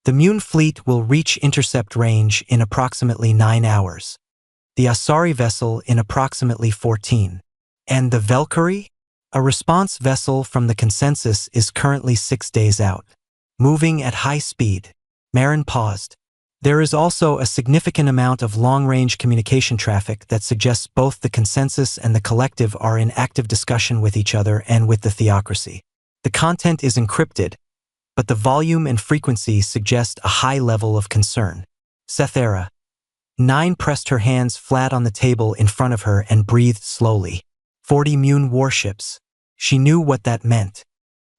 "The Mune fleet will reach intercept range in approximately 9 hours. The Asari vessel in approximately 14. And the Valkyrie? A response vessel from the consensus is currently 6 days out. Moving at high speed." Marin paused. "There is also a significant amount of long-range communication traffic that suggests both the consensus and the collective are in active discussion with each other and with the theocracy. The content is encrypted, but the volume and frequency suggest a high level of concern." Sethera 9 pressed her hands flat on the table in front of her and breathed slowly. 40 Mune warships. She knew what that meant.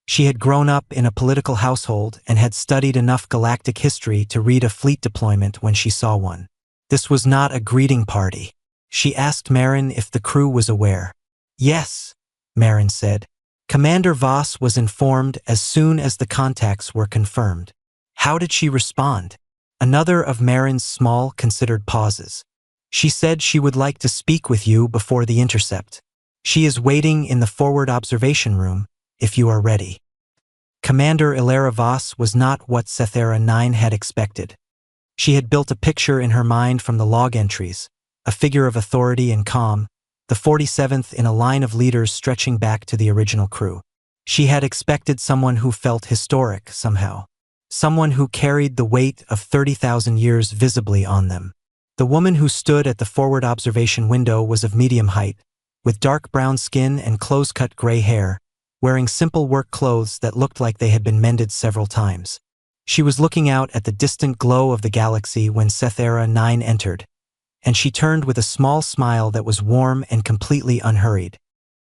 She had grown up in a political household and had studied enough galactic history to read a fleet deployment when she saw one. This was not a greeting party. She asked Marin if the crew was aware. "Yes," Marin said. Commander Voss was informed as soon as the contacts were confirmed. How did she respond? Another of Marin's small, considered pauses. "She said she would like to speak with you before the intercept. She is waiting in the forward observation room, if you are ready." Commander Ilera Voss was not what Sethera 9 had expected. She had built a picture in her mind from the log entries, a figure of authority and calm, the 47th in a line of leaders stretching back to the original crew. She had expected someone who felt historic somehow, someone who carried the weight of 30,000 years visibly on them. The woman who stood at the forward observation window was of medium height, with dark brown skin and close-cut gray hair, wearing simple work clothes that looked like they had been mended several times. She was looking out at the distant glow of the galaxy when Sethera 9 entered, and she turned with a small smile that was warm and completely unhurried.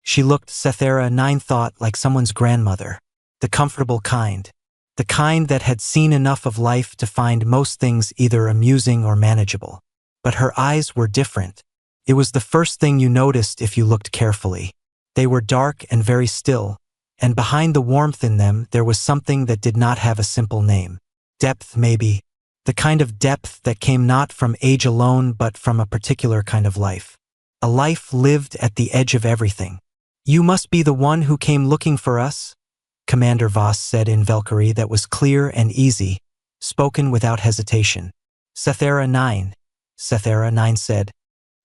She looked, Sethera 9 thought, like someone's grandmother, the comfortable kind, the kind that had seen enough of life to find most things either amusing or manageable. But her eyes were different. It was the first thing you noticed if you looked carefully. They were dark and very still, and behind the warmth in them there was something that did not have a simple name. Depth, maybe. The kind of depth that came not from age alone but from a particular kind of life. A life lived at the edge of everything. "You must be the one who came looking for us," Commander Voss said in Valkyrie that was clear and easy, spoken without hesitation. "Sethera 9. Sethera 9 said.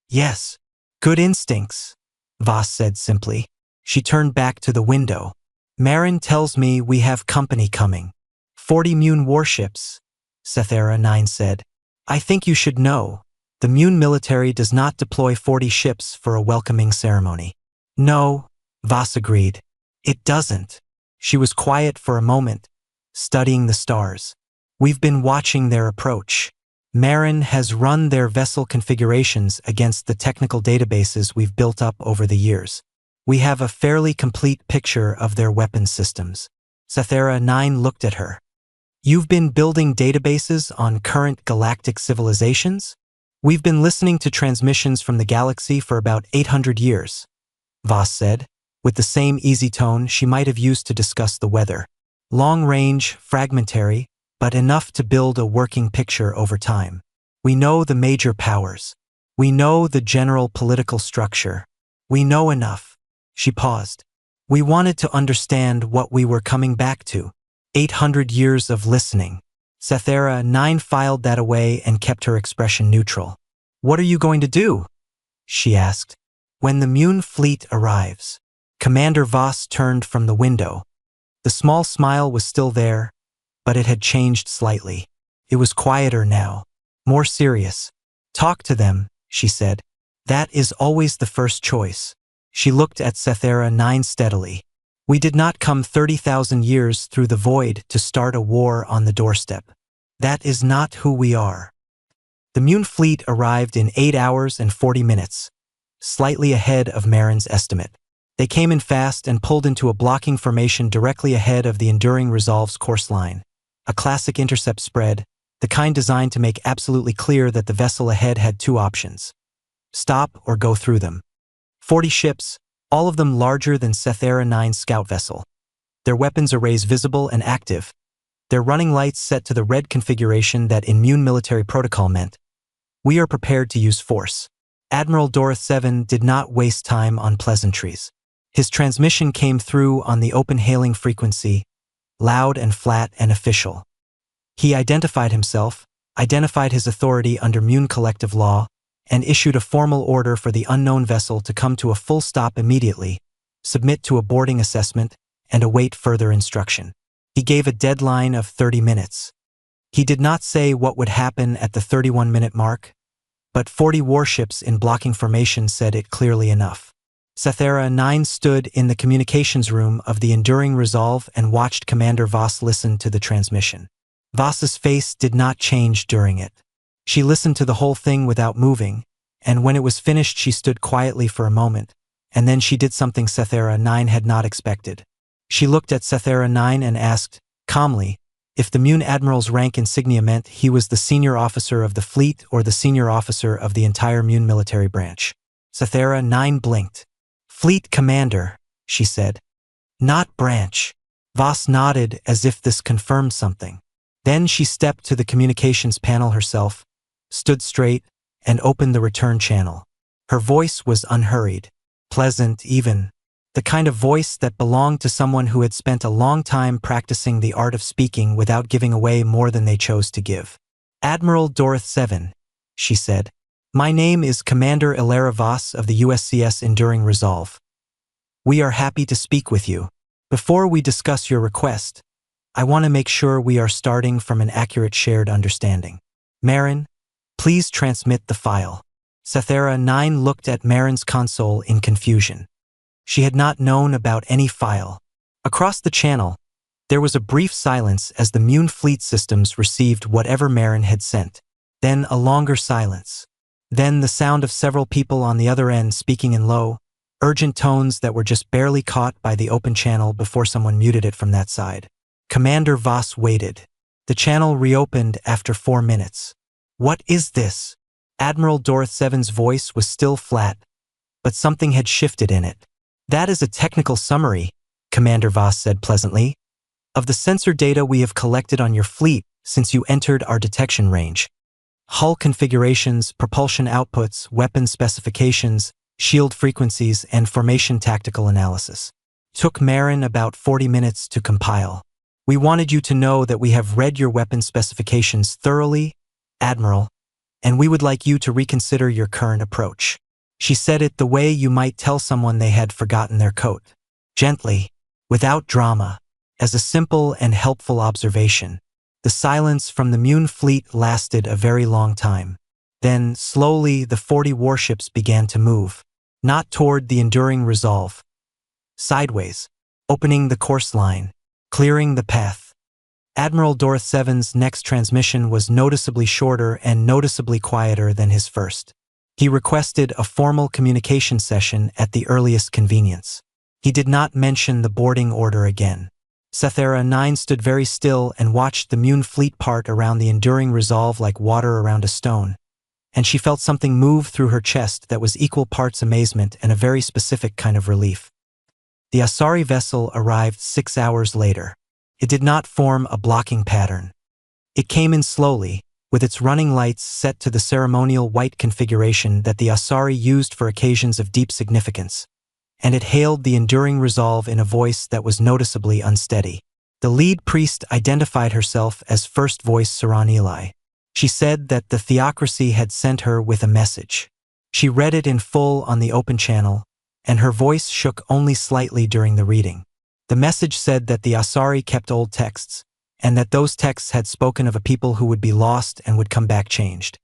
"Yes. Good instincts," Voss said simply. She turned back to the window. "Marin tells me we have company coming. 40 Mune warships," Sethera 9 said. "I think you should know. The Mune military does not deploy 40 ships for a welcoming ceremony." "No," Voss agreed. "It doesn't." She was quiet for a moment, studying the stars. "We've been watching their approach. Marin has run their vessel configurations against the technical databases we've built up over the years. We have a fairly complete picture of their weapons systems." Sethera 9 looked at her. "You've been building databases on current galactic civilizations?" "We've been listening to transmissions from the galaxy for about 800 years, Voss said, with the same easy tone she might have used to discuss the weather. "Long-range, fragmentary, but enough to build a working picture over time. We know the major powers. We know the general political structure. We know enough." She paused. "We wanted to understand what we were coming back to. 800 years of listening." Sethera 9 filed that away and kept her expression neutral. "What are you going to do?" she asked. "When the Mune fleet arrives." Commander Voss turned from the window. The small smile was still there, but it had changed slightly. It was quieter now, more serious. "Talk to them," she said. "That is always the first choice." She looked at Sethera 9 steadily. "We did not come 30,000 years through the void to start a war on the doorstep. That is not who we are." The Mune fleet arrived in 8 hours and 40 minutes, slightly ahead of Marin's estimate. They came in fast and pulled into a blocking formation directly ahead of the Enduring Resolve's course line, a classic intercept spread, the kind designed to make absolutely clear that the vessel ahead had two options: stop or go through them. 40 ships, all of them larger than Sethera 9's scout vessel. Their weapons arrays visible and active, their running lights set to the red configuration that in Mune military protocol meant, "We are prepared to use force." Admiral Dorith 7 did not waste time on pleasantries. His transmission came through on the open hailing frequency, loud and flat and official. He identified himself, identified his authority under Mune collective law, and issued a formal order for the unknown vessel to come to a full stop immediately, submit to a boarding assessment, and await further instruction. He gave a deadline of 30 minutes. He did not say what would happen at the 31-minute mark, but 40 warships in blocking formation said it clearly enough. Sethera 9 stood in the communications room of the Enduring Resolve and watched Commander Voss listen to the transmission. Voss's face did not change during it. She listened to the whole thing without moving, and when it was finished she stood quietly for a moment, and then she did something Sethera 9 had not expected. She looked at Sethera 9 and asked, calmly, if the Mune Admiral's rank insignia meant he was the senior officer of the fleet or the senior officer of the entire Mune military branch. Sethera 9 blinked. "Fleet Commander," she said. "Not branch." Voss nodded as if this confirmed something. Then she stepped to the communications panel herself, stood straight, and opened the return channel. Her voice was unhurried, pleasant even, the kind of voice that belonged to someone who had spent a long time practicing the art of speaking without giving away more than they chose to give. "Admiral Dorith 7, she said. "My name is Commander Ilara Voss of the USCS Enduring Resolve. We are happy to speak with you. Before we discuss your request, I want to make sure we are starting from an accurate shared understanding. Marin, please transmit the file." Sethera 9 looked at Marin's console in confusion. She had not known about any file. Across the channel, there was a brief silence as the Mune fleet systems received whatever Marin had sent. Then a longer silence. Then the sound of several people on the other end speaking in low, urgent tones that were just barely caught by the open channel before someone muted it from that side. Commander Voss waited. The channel reopened after 4 minutes. "What is this?" Admiral Dorith 7's voice was still flat, but something had shifted in it. "That is a technical summary," Commander Voss said pleasantly, "of the sensor data we have collected on your fleet since you entered our detection range. Hull configurations, propulsion outputs, weapon specifications, shield frequencies, and formation tactical analysis. Took Marin about 40 minutes to compile. We wanted you to know that we have read your weapon specifications thoroughly, Admiral, and we would like you to reconsider your current approach." She said it the way you might tell someone they had forgotten their coat. Gently, without drama, as a simple and helpful observation. The silence from the Mune fleet lasted a very long time. Then, slowly, the 40 warships began to move, not toward the Enduring Resolve. Sideways, opening the course line, clearing the path. Admiral Dorith 7's next transmission was noticeably shorter and noticeably quieter than his first. He requested a formal communication session at the earliest convenience. He did not mention the boarding order again. Sethera 9 stood very still and watched the Mune fleet part around the Enduring Resolve like water around a stone, and she felt something move through her chest that was equal parts amazement and a very specific kind of relief. The Asari vessel arrived 6 hours later. It did not form a blocking pattern. It came in slowly, with its running lights set to the ceremonial white configuration that the Asari used for occasions of deep significance, and it hailed the Enduring Resolve in a voice that was noticeably unsteady. The lead priest identified herself as First Voice Saranili. She said that the theocracy had sent her with a message. She read it in full on the open channel, and her voice shook only slightly during the reading. The message said that the Asari kept old texts, and that those texts had spoken of a people who would be lost and would come back changed.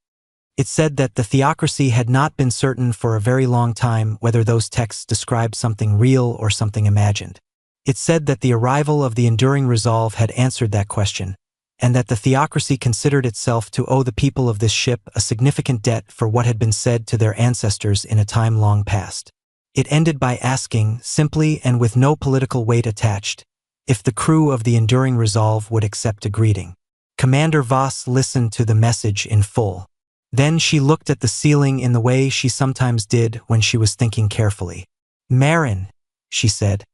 It said that the theocracy had not been certain for a very long time whether those texts described something real or something imagined. It said that the arrival of the enduring resolve had answered that question, and that the theocracy considered itself to owe the people of this ship a significant debt for what had been said to their ancestors in a time long past. It ended by asking, simply and with no political weight attached, if the crew of the enduring resolve would accept a greeting. Commander Voss listened to the message in full. Then she looked at the ceiling in the way she sometimes did when she was thinking carefully. "Marin," she said.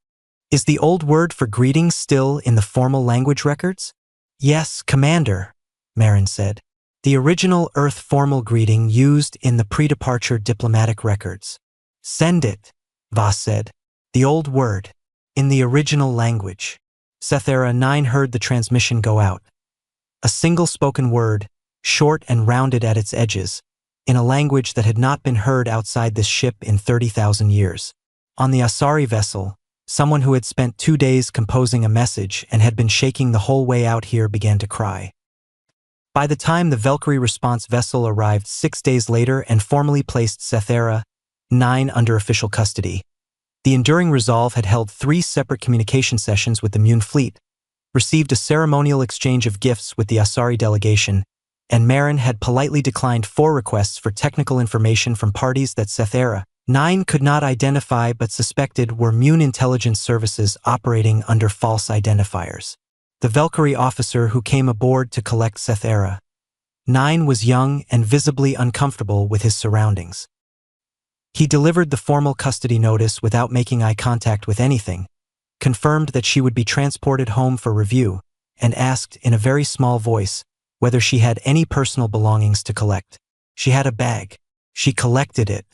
"Is the old word for greeting still in the formal language records?" "Yes, Commander," Marin said. "The original Earth formal greeting used in the pre-departure diplomatic records." "Send it," Voss said. "The old word. In the original language." Sethera 9 heard the transmission go out. A single spoken word, short and rounded at its edges, in a language that had not been heard outside this ship in 30,000 years. On the Asari vessel, someone who had spent 2 days composing a message and had been shaking the whole way out here began to cry. By the time the Valkyrie response vessel arrived 6 days later and formally placed Sethera 9 under official custody, the Enduring Resolve had held 3 separate communication sessions with the Mune fleet, received a ceremonial exchange of gifts with the Asari delegation, and Marin had politely declined 4 requests for technical information from parties that Sethera 9 could not identify but suspected were Mune intelligence services operating under false identifiers. The Valkyrie officer who came aboard to collect Sethera 9 was young and visibly uncomfortable with his surroundings. He delivered the formal custody notice without making eye contact with anything, confirmed that she would be transported home for review, and asked in a very small voice whether she had any personal belongings to collect. She had a bag. She collected it.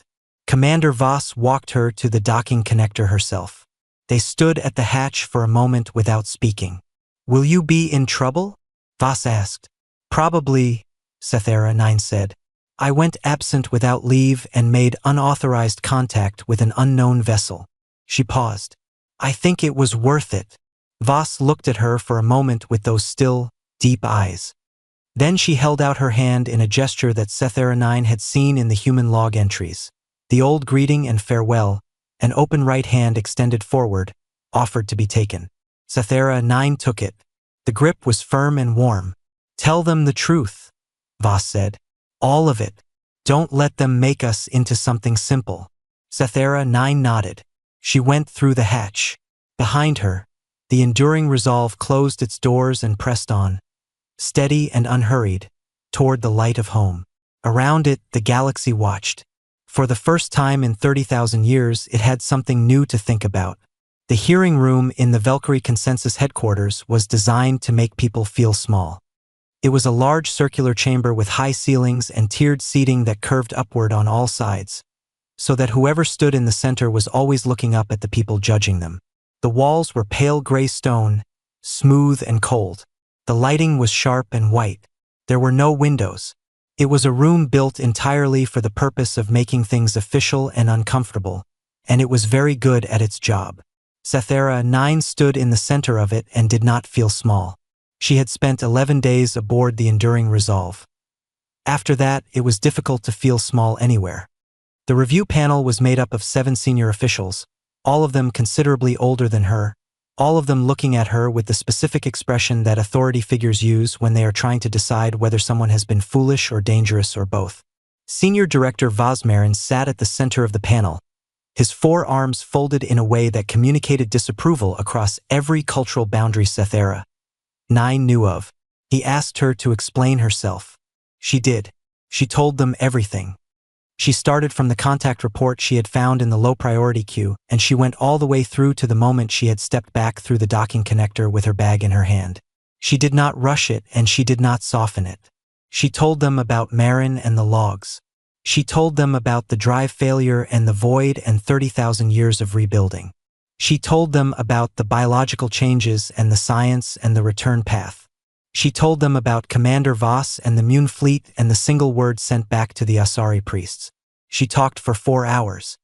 Commander Voss walked her to the docking connector herself. They stood at the hatch for a moment without speaking. "Will you be in trouble?" Voss asked. "Probably," Sethera 9 said. "I went absent without leave and made unauthorized contact with an unknown vessel." She paused. "I think it was worth it." Voss looked at her for a moment with those still, deep eyes. Then she held out her hand in a gesture that Sethera 9 had seen in the human log entries. The old greeting and farewell, an open right hand extended forward, offered to be taken. Sethera 9 took it. The grip was firm and warm. "Tell them the truth," Voss said. "All of it. Don't let them make us into something simple." Sethera 9 nodded. She went through the hatch. Behind her, the Enduring Resolve closed its doors and pressed on, steady and unhurried, toward the light of home. Around it, the galaxy watched. For the first time in 30,000 years, it had something new to think about. The hearing room in the Valkyrie Consensus headquarters was designed to make people feel small. It was a large circular chamber with high ceilings and tiered seating that curved upward on all sides, so that whoever stood in the center was always looking up at the people judging them. The walls were pale gray stone, smooth and cold. The lighting was sharp and white. There were no windows. It was a room built entirely for the purpose of making things official and uncomfortable, and it was very good at its job. Sethera 9 stood in the center of it and did not feel small. She had spent 11 days aboard the Enduring Resolve. After that, it was difficult to feel small anywhere. The review panel was made up of 7 senior officials, all of them considerably older than her, all of them looking at her with the specific expression that authority figures use when they are trying to decide whether someone has been foolish or dangerous or both. Senior Director Vosmarin sat at the center of the panel, his 4 arms folded in a way that communicated disapproval across every cultural boundary Sethera 9 knew of. He asked her to explain herself. She did. She told them everything. She started from the contact report she had found in the low-priority queue, and she went all the way through to the moment she had stepped back through the docking connector with her bag in her hand. She did not rush it, and she did not soften it. She told them about Marin and the logs. She told them about the drive failure and the void and 30,000 years of rebuilding. She told them about the biological changes and the science and the return path. She told them about Commander Voss and the Mune fleet and the single word sent back to the Asari priests. She talked for 4 hours.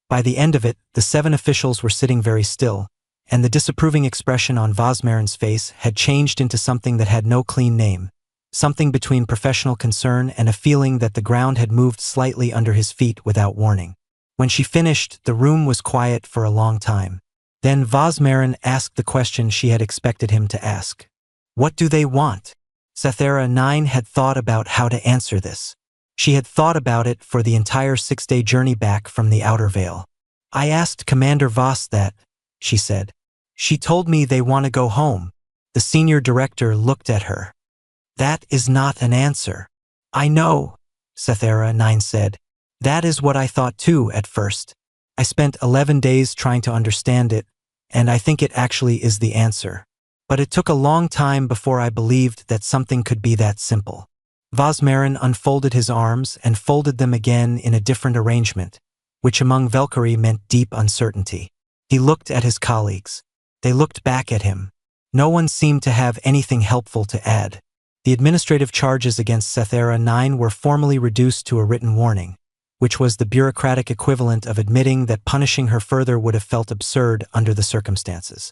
By the end of it, the 7 officials were sitting very still, and the disapproving expression on Vosmarin's face had changed into something that had no clean name, something between professional concern and a feeling that the ground had moved slightly under his feet without warning. When she finished, the room was quiet for a long time. Then Vosmarin asked the question she had expected him to ask. What do they want? Sethera 9 had thought about how to answer this. She had thought about it for the entire 6-day journey back from the Outer Veil. I asked Commander Voss that, she said. She told me they want to go home. The senior director looked at her. That is not an answer. I know, Sethera 9 said. That is what I thought too at first. I spent 11 days trying to understand it, and I think it actually is the answer. But it took a long time before I believed that something could be that simple. Vosmarin unfolded his arms and folded them again in a different arrangement, which among Valkyrie meant deep uncertainty. He looked at his colleagues. They looked back at him. No one seemed to have anything helpful to add. The administrative charges against Sethera 9 were formally reduced to a written warning, which was the bureaucratic equivalent of admitting that punishing her further would have felt absurd under the circumstances.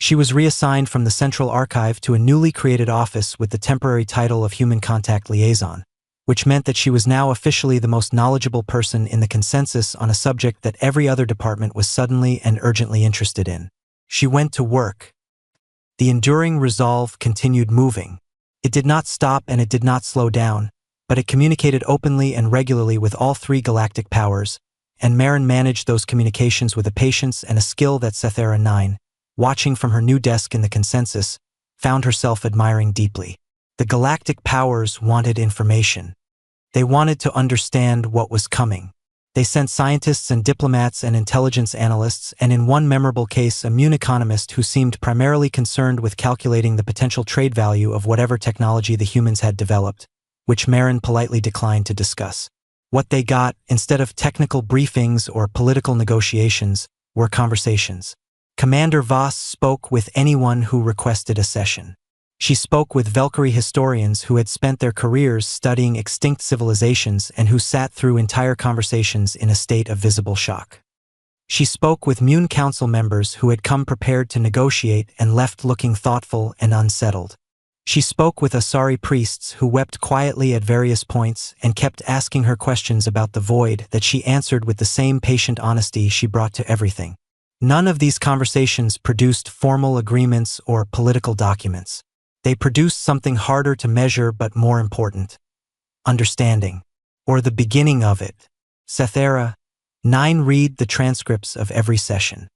She was reassigned from the Central Archive to a newly created office with the temporary title of Human Contact Liaison, which meant that she was now officially the most knowledgeable person in the consensus on a subject that every other department was suddenly and urgently interested in. She went to work. The enduring resolve continued moving. It did not stop and it did not slow down, but it communicated openly and regularly with all 3 galactic powers, and Marin managed those communications with a patience and a skill that Sethera 9, watching from her new desk in the consensus, found herself admiring deeply. The galactic powers wanted information. They wanted to understand what was coming. They sent scientists and diplomats and intelligence analysts, and in one memorable case, a Mune economist who seemed primarily concerned with calculating the potential trade value of whatever technology the humans had developed, which Marin politely declined to discuss. What they got, instead of technical briefings or political negotiations, were conversations. Commander Voss spoke with anyone who requested a session. She spoke with Valkyrie historians who had spent their careers studying extinct civilizations and who sat through entire conversations in a state of visible shock. She spoke with Mune Council members who had come prepared to negotiate and left looking thoughtful and unsettled. She spoke with Asari priests who wept quietly at various points and kept asking her questions about the void that she answered with the same patient honesty she brought to everything. None of these conversations produced formal agreements or political documents. They produced something harder to measure but more important. Understanding. Or the beginning of it. Sethera 9 read the transcripts of every session.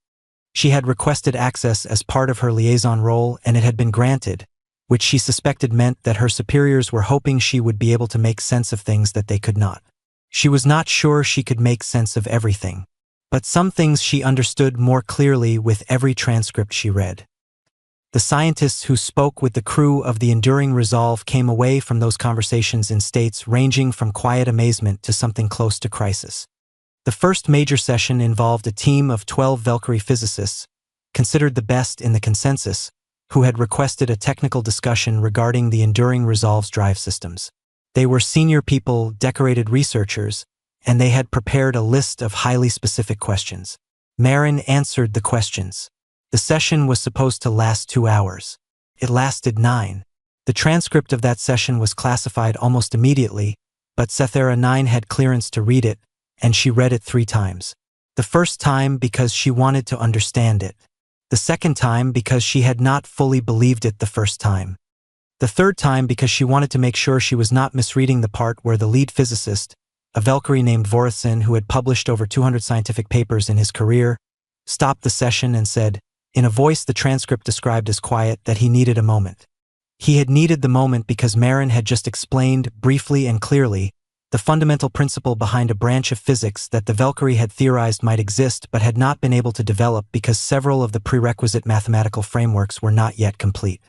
She had requested access as part of her liaison role and it had been granted, which she suspected meant that her superiors were hoping she would be able to make sense of things that they could not. She was not sure she could make sense of everything, but some things she understood more clearly with every transcript she read. The scientists who spoke with the crew of the Enduring Resolve came away from those conversations in states ranging from quiet amazement to something close to crisis. The first major session involved a team of 12 Valkyrie physicists, considered the best in the consensus, who had requested a technical discussion regarding the Enduring Resolve's drive systems. They were senior people, decorated researchers, and they had prepared a list of highly specific questions. Marin answered the questions. The session was supposed to last 2 hours. It lasted 9. The transcript of that session was classified almost immediately, but Sethera 9 had clearance to read it, and she read it 3 times. The first time because she wanted to understand it. The second time because she had not fully believed it the first time. The third time because she wanted to make sure she was not misreading the part where the lead physicist, a Valkyrie named Vorithin who had published over 200 scientific papers in his career, stopped the session and said, in a voice the transcript described as quiet, that he needed a moment. He had needed the moment because Marin had just explained, briefly and clearly, the fundamental principle behind a branch of physics that the Valkyrie had theorized might exist but had not been able to develop because several of the prerequisite mathematical frameworks were not yet complete.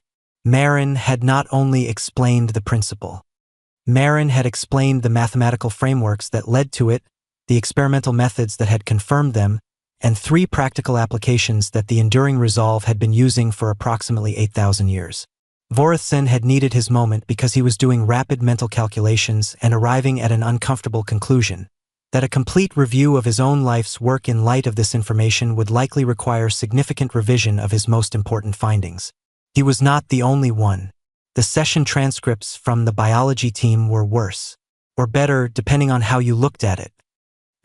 Marin had not only explained the principle. Marin had explained the mathematical frameworks that led to it, the experimental methods that had confirmed them, and 3 practical applications that the Enduring Resolve had been using for approximately 8,000 years. Vorithsen had needed his moment because he was doing rapid mental calculations and arriving at an uncomfortable conclusion, that a complete review of his own life's work in light of this information would likely require significant revision of his most important findings. He was not the only one. The session transcripts from the biology team were worse. Or better, depending on how you looked at it.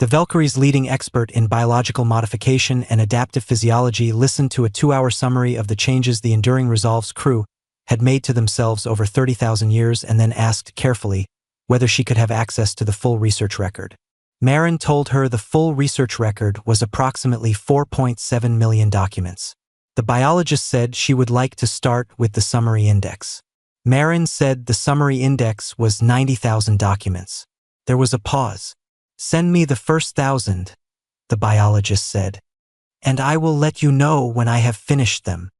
The Valkyrie's leading expert in biological modification and adaptive physiology listened to a 2-hour summary of the changes the Enduring Resolve's crew had made to themselves over 30,000 years and then asked carefully whether she could have access to the full research record. Marin told her the full research record was approximately 4.7 million documents. The biologist said she would like to start with the summary index. Marin said the summary index was 90,000 documents. There was a pause. "Send me the first 1,000, the biologist said, "and I will let you know when I have finished them."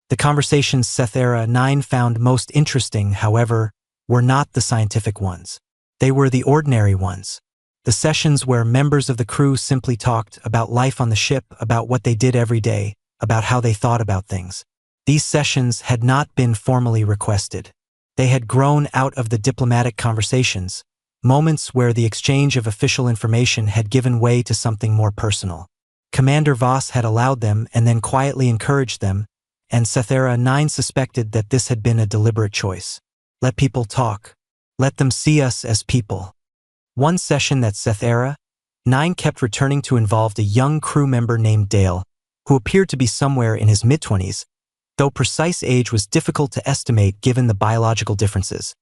The conversations Sethera 9 found most interesting, however, were not the scientific ones. They were the ordinary ones. The sessions where members of the crew simply talked about life on the ship, about what they did every day, about how they thought about things. These sessions had not been formally requested. They had grown out of the diplomatic conversations, moments where the exchange of official information had given way to something more personal. Commander Voss had allowed them and then quietly encouraged them, and Sethera 9 suspected that this had been a deliberate choice. Let people talk. Let them see us as people. One session that Sethera 9 kept returning to involved a young crew member named Dale, who appeared to be somewhere in his mid-20s, though precise age was difficult to estimate given the biological differences.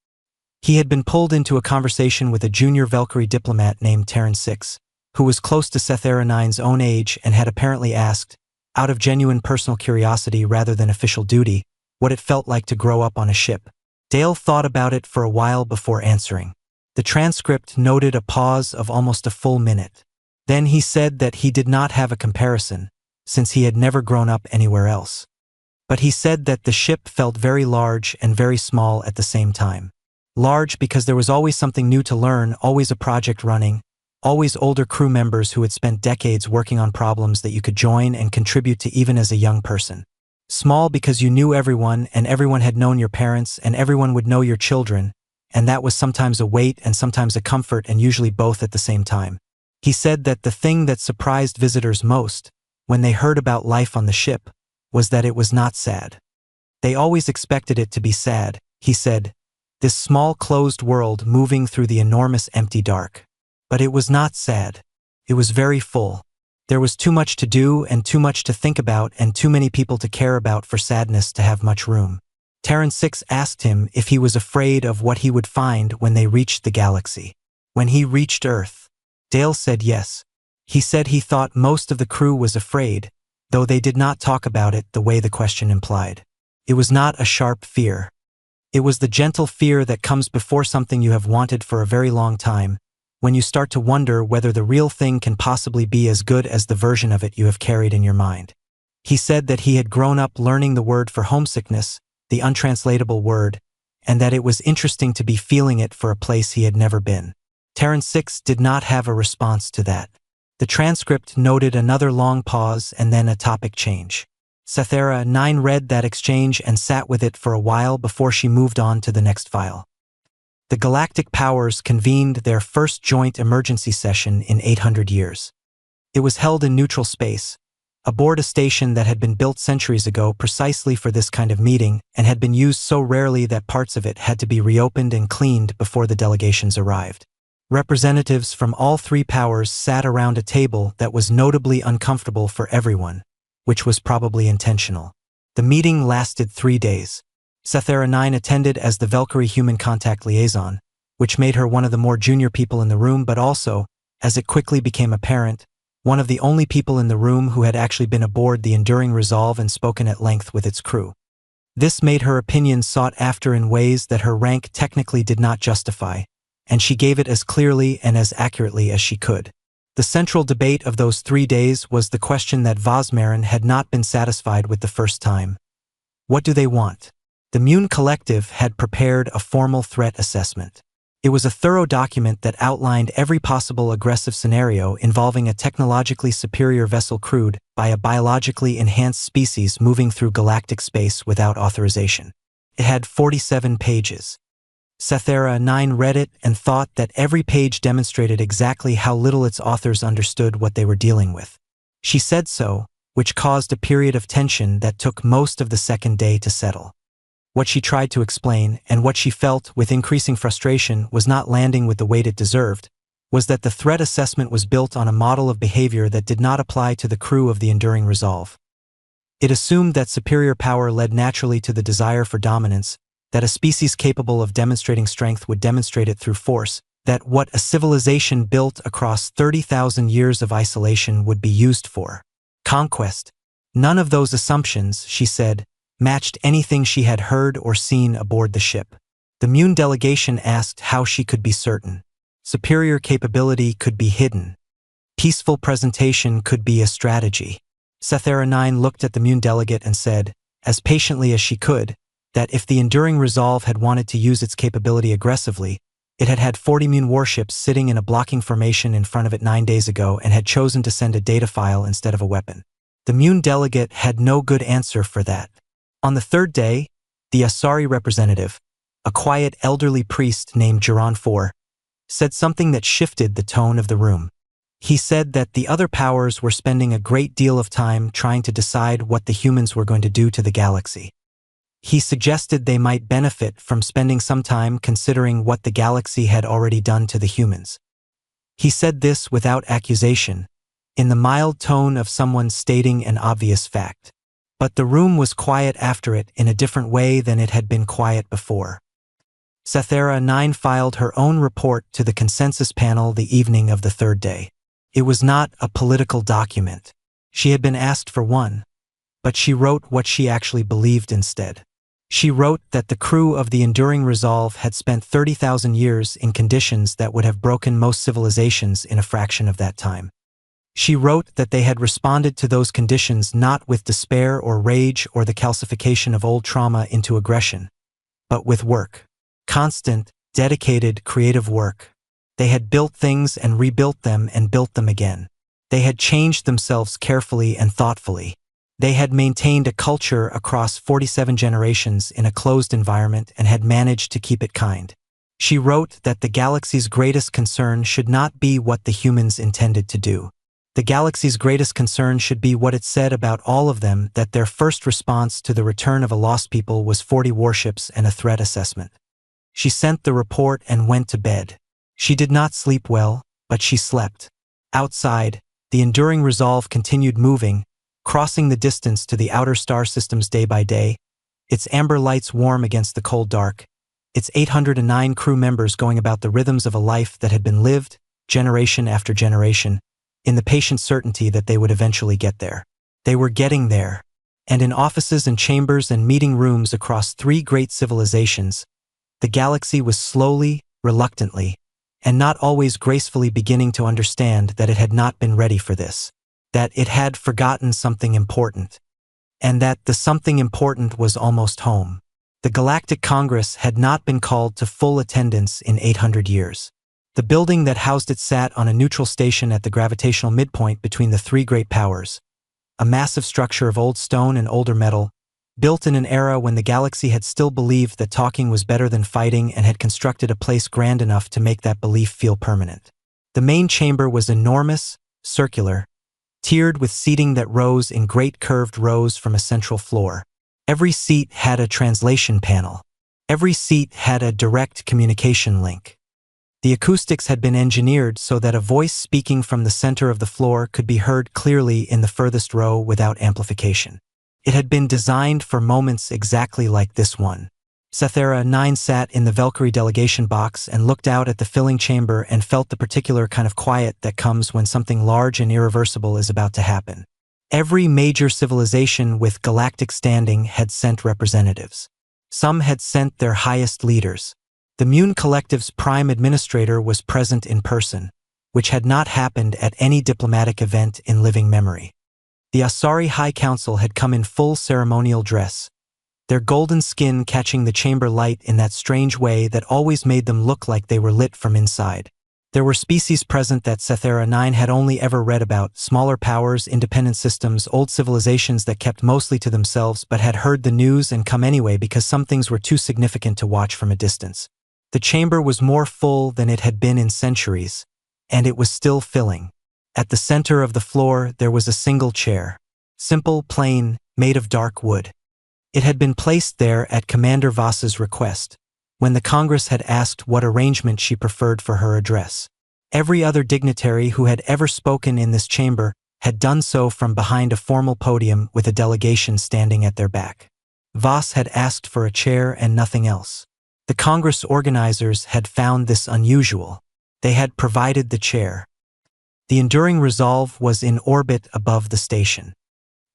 He had been pulled into a conversation with a junior Valkyrie diplomat named Terran 6, who was close to Sethera 9's own age and had apparently asked, out of genuine personal curiosity rather than official duty, what it felt like to grow up on a ship. Dale thought about it for a while before answering. The transcript noted a pause of almost a full minute. Then he said that he did not have a comparison, since he had never grown up anywhere else. But he said that the ship felt very large and very small at the same time. Large because there was always something new to learn, always a project running, always older crew members who had spent decades working on problems that you could join and contribute to even as a young person. Small because you knew everyone and everyone had known your parents and everyone would know your children, and that was sometimes a weight and sometimes a comfort and usually both at the same time. He said that the thing that surprised visitors most, when they heard about life on the ship, was that it was not sad. They always expected it to be sad, he said, this small closed world moving through the enormous empty dark. But it was not sad. It was very full. There was too much to do and too much to think about and too many people to care about for sadness to have much room. Terran 6 asked him if he was afraid of what he would find when they reached the galaxy. When he reached Earth, Dale said yes. He said he thought most of the crew was afraid, though they did not talk about it the way the question implied. It was not a sharp fear. It was the gentle fear that comes before something you have wanted for a very long time, when you start to wonder whether the real thing can possibly be as good as the version of it you have carried in your mind. He said that he had grown up learning the word for homesickness, the untranslatable word, and that it was interesting to be feeling it for a place he had never been. Terran 6 did not have a response to that. The transcript noted another long pause and then a topic change. Sethera 9 read that exchange and sat with it for a while before she moved on to the next file. The Galactic Powers convened their first joint emergency session in 800 years. It was held in neutral space, aboard a station that had been built centuries ago precisely for this kind of meeting and had been used so rarely that parts of it had to be reopened and cleaned before the delegations arrived. Representatives from all 3 powers sat around a table that was notably uncomfortable for everyone, which was probably intentional. The meeting lasted 3 days. Sethera 9 attended as the Valkyrie human contact liaison, which made her one of the more junior people in the room, but also, as it quickly became apparent, one of the only people in the room who had actually been aboard the Enduring Resolve and spoken at length with its crew. This made her opinion sought after in ways that her rank technically did not justify, and she gave it as clearly and as accurately as she could. The central debate of those 3 days was the question that Vosmarin had not been satisfied with the first time. What do they want? The Mune Collective had prepared a formal threat assessment. It was a thorough document that outlined every possible aggressive scenario involving a technologically superior vessel crewed by a biologically enhanced species moving through galactic space without authorization. It had 47 pages. Sathera 9 read it and thought that every page demonstrated exactly how little its authors understood what they were dealing with. She said so, which caused a period of tension that took most of the second day to settle. What she tried to explain, and what she felt with increasing frustration was not landing with the weight it deserved, was that the threat assessment was built on a model of behavior that did not apply to the crew of the Enduring Resolve. It assumed that superior power led naturally to the desire for dominance, that a species capable of demonstrating strength would demonstrate it through force, that what a civilization built across 30,000 years of isolation would be used for. Conquest. None of those assumptions, she said, matched anything she had heard or seen aboard the ship. The Mune delegation asked how she could be certain. Superior capability could be hidden. Peaceful presentation could be a strategy. Sathera 9 looked at the Mune delegate and said, as patiently as she could, that if the Enduring Resolve had wanted to use its capability aggressively, it had had 40 Mune warships sitting in a blocking formation in front of it 9 days ago and had chosen to send a data file instead of a weapon. The Mune delegate had no good answer for that. On the third day, the Asari representative, a quiet elderly priest named Jiran IV, said something that shifted the tone of the room. He said that the other powers were spending a great deal of time trying to decide what the humans were going to do to the galaxy. He suggested they might benefit from spending some time considering what the galaxy had already done to the humans. He said this without accusation, in the mild tone of someone stating an obvious fact. But the room was quiet after it in a different way than it had been quiet before. Sathera 9 filed her own report to the consensus panel the evening of the third day. It was not a political document. She had been asked for one, but she wrote what she actually believed instead. She wrote that the crew of the Enduring Resolve had spent 30,000 years in conditions that would have broken most civilizations in a fraction of that time. She wrote that they had responded to those conditions not with despair or rage or the calcification of old trauma into aggression, but with work. Constant, dedicated, creative work. They had built things and rebuilt them and built them again. They had changed themselves carefully and thoughtfully. They had maintained a culture across 47 generations in a closed environment and had managed to keep it kind. She wrote that the galaxy's greatest concern should not be what the humans intended to do. The galaxy's greatest concern should be what it said about all of them, that their first response to the return of a lost people was 40 warships and a threat assessment. She sent the report and went to bed. She did not sleep well, but she slept. Outside, the Enduring Resolve continued moving, crossing the distance to the outer star systems day by day, its amber lights warm against the cold dark, its 809 crew members going about the rhythms of a life that had been lived, generation after generation, in the patient certainty that they would eventually get there. They were getting there, and in offices and chambers and meeting rooms across 3 great civilizations, the galaxy was slowly, reluctantly, and not always gracefully beginning to understand that it had not been ready for this, that it had forgotten something important, and that the something important was almost home. The Galactic Congress had not been called to full attendance in 800 years. The building that housed it sat on a neutral station at the gravitational midpoint between the 3 great powers, a massive structure of old stone and older metal, built in an era when the galaxy had still believed that talking was better than fighting and had constructed a place grand enough to make that belief feel permanent. The main chamber was enormous, circular, tiered with seating that rose in great curved rows from a central floor. Every seat had a translation panel. Every seat had a direct communication link. The acoustics had been engineered so that a voice speaking from the center of the floor could be heard clearly in the furthest row without amplification. It had been designed for moments exactly like this one. Sathera 9 sat in the Valkyrie delegation box and looked out at the filling chamber and felt the particular kind of quiet that comes when something large and irreversible is about to happen. Every major civilization with galactic standing had sent representatives. Some had sent their highest leaders. The Mune Collective's prime administrator was present in person, which had not happened at any diplomatic event in living memory. The Asari High Council had come in full ceremonial dress, their golden skin catching the chamber light in that strange way that always made them look like they were lit from inside. There were species present that Sethera 9 had only ever read about, smaller powers, independent systems, old civilizations that kept mostly to themselves but had heard the news and come anyway because some things were too significant to watch from a distance. The chamber was more full than it had been in centuries, and it was still filling. At the center of the floor there was a single chair. Simple, plain, made of dark wood. It had been placed there at Commander Voss's request, when the Congress had asked what arrangement she preferred for her address. Every other dignitary who had ever spoken in this chamber had done so from behind a formal podium with a delegation standing at their back. Voss had asked for a chair and nothing else. The Congress organizers had found this unusual. They had provided the chair. The enduring resolve was in orbit above the station.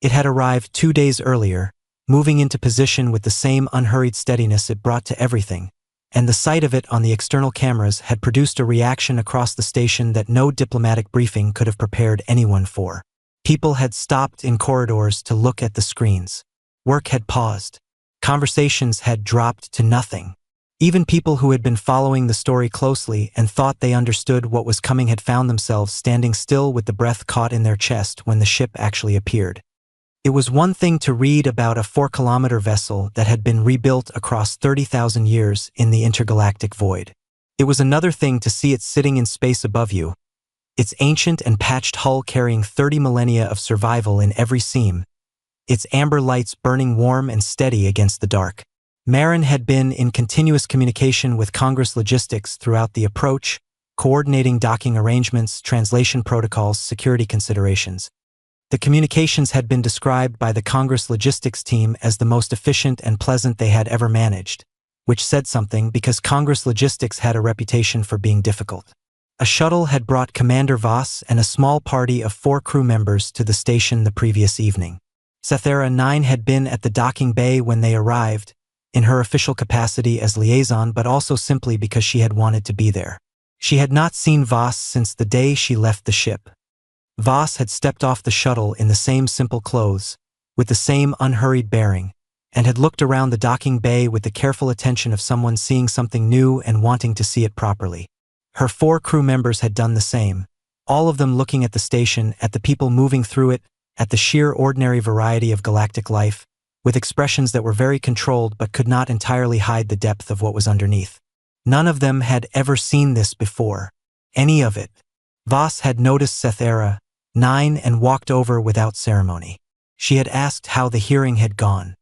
It had arrived 2 days earlier, moving into position with the same unhurried steadiness it brought to everything, and the sight of it on the external cameras had produced a reaction across the station that no diplomatic briefing could have prepared anyone for. People had stopped in corridors to look at the screens. Work had paused. Conversations had dropped to nothing. Even people who had been following the story closely and thought they understood what was coming had found themselves standing still with the breath caught in their chest when the ship actually appeared. It was one thing to read about a 4-kilometer vessel that had been rebuilt across 30,000 years in the intergalactic void. It was another thing to see it sitting in space above you, its ancient and patched hull carrying 30 millennia of survival in every seam, its amber lights burning warm and steady against the dark. Marin had been in continuous communication with Congress logistics throughout the approach, coordinating docking arrangements, translation protocols, security considerations. The communications had been described by the Congress logistics team as the most efficient and pleasant they had ever managed, which said something because Congress logistics had a reputation for being difficult. A shuttle had brought Commander Voss and a small party of 4 crew members to the station the previous evening. Sethera 9 had been at the docking bay when they arrived, in her official capacity as liaison but also simply because she had wanted to be there. She had not seen Voss since the day she left the ship. Voss had stepped off the shuttle in the same simple clothes, with the same unhurried bearing, and had looked around the docking bay with the careful attention of someone seeing something new and wanting to see it properly. Her 4 crew members had done the same, all of them looking at the station, at the people moving through it, at the sheer ordinary variety of galactic life, with expressions that were very controlled but could not entirely hide the depth of what was underneath. None of them had ever seen this before. Any of it. Voss had noticed Sethera 9 and walked over without ceremony. She had asked how the hearing had gone.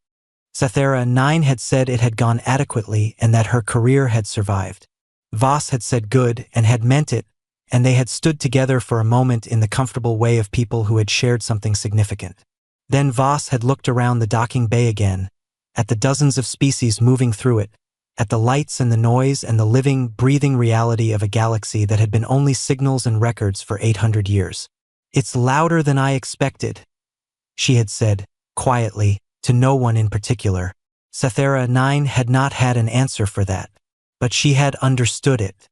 Sethera 9 had said it had gone adequately and that her career had survived. Voss had said good and had meant it, and they had stood together for a moment in the comfortable way of people who had shared something significant. Then Voss had looked around the docking bay again, at the dozens of species moving through it, at the lights and the noise and the living, breathing reality of a galaxy that had been only signals and records for 800 years. "It's louder than I expected," she had said, quietly, to no one in particular. Sethera 9 had not had an answer for that, but she had understood it.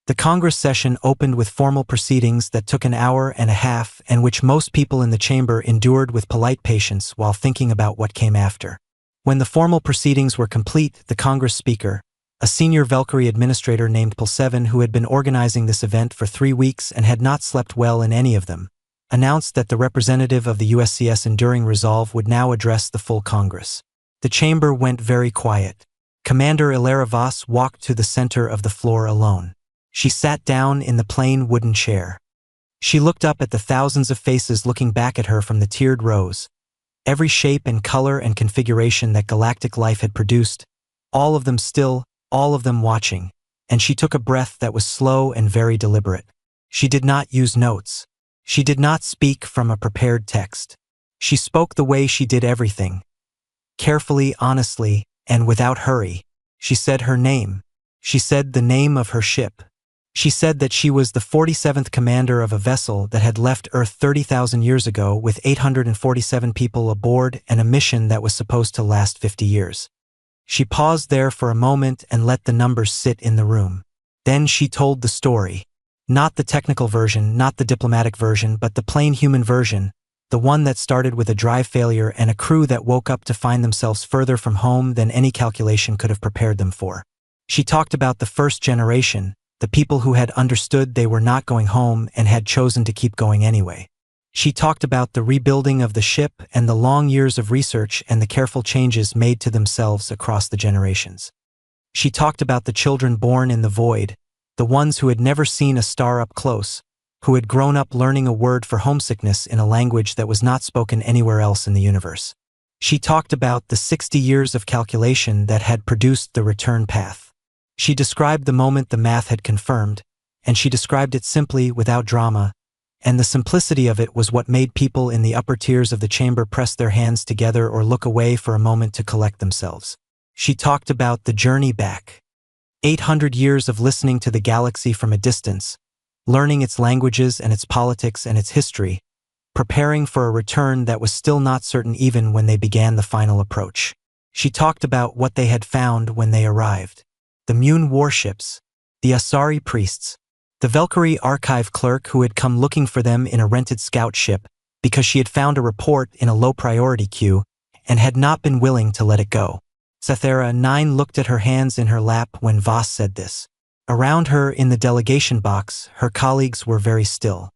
The Congress session opened with formal proceedings that took an hour and a half and which most people in the chamber endured with polite patience while thinking about what came after. When the formal proceedings were complete, the Congress speaker, a senior Valkyrie administrator named Pulseven who had been organizing this event for 3 weeks and had not slept well in any of them, announced that the representative of the USCS Enduring Resolve would now address the full Congress. The chamber went very quiet. Commander Ilara Voss walked to the center of the floor alone. She sat down in the plain wooden chair. She looked up at the thousands of faces looking back at her from the tiered rows, every shape and color and configuration that galactic life had produced, all of them still, all of them watching, and she took a breath that was slow and very deliberate. She did not use notes. She did not speak from a prepared text. She spoke the way she did everything, carefully, honestly, and without hurry. She said her name. She said the name of her ship. She said that she was the 47th commander of a vessel that had left Earth 30,000 years ago with 847 people aboard and a mission that was supposed to last 50 years. She paused there for a moment and let the numbers sit in the room. Then she told the story. Not the technical version, not the diplomatic version, but the plain human version, the one that started with a drive failure and a crew that woke up to find themselves further from home than any calculation could have prepared them for. She talked about the first generation, the people who had understood they were not going home and had chosen to keep going anyway. She talked about the rebuilding of the ship and the long years of research and the careful changes made to themselves across the generations. She talked about the children born in the void, the ones who had never seen a star up close, who had grown up learning a word for homesickness in a language that was not spoken anywhere else in the universe. She talked about the 60 years of calculation that had produced the return path. She described the moment the math had confirmed, and she described it simply, without drama, and the simplicity of it was what made people in the upper tiers of the chamber press their hands together or look away for a moment to collect themselves. She talked about the journey back. 800 years of listening to the galaxy from a distance, learning its languages and its politics and its history, preparing for a return that was still not certain even when they began the final approach. She talked about what they had found when they arrived. The Mune warships, the Asari priests, the Valkyrie archive clerk who had come looking for them in a rented scout ship because she had found a report in a low-priority queue and had not been willing to let it go. Sethera 9 looked at her hands in her lap when Voss said this. Around her in the delegation box, her colleagues were very still.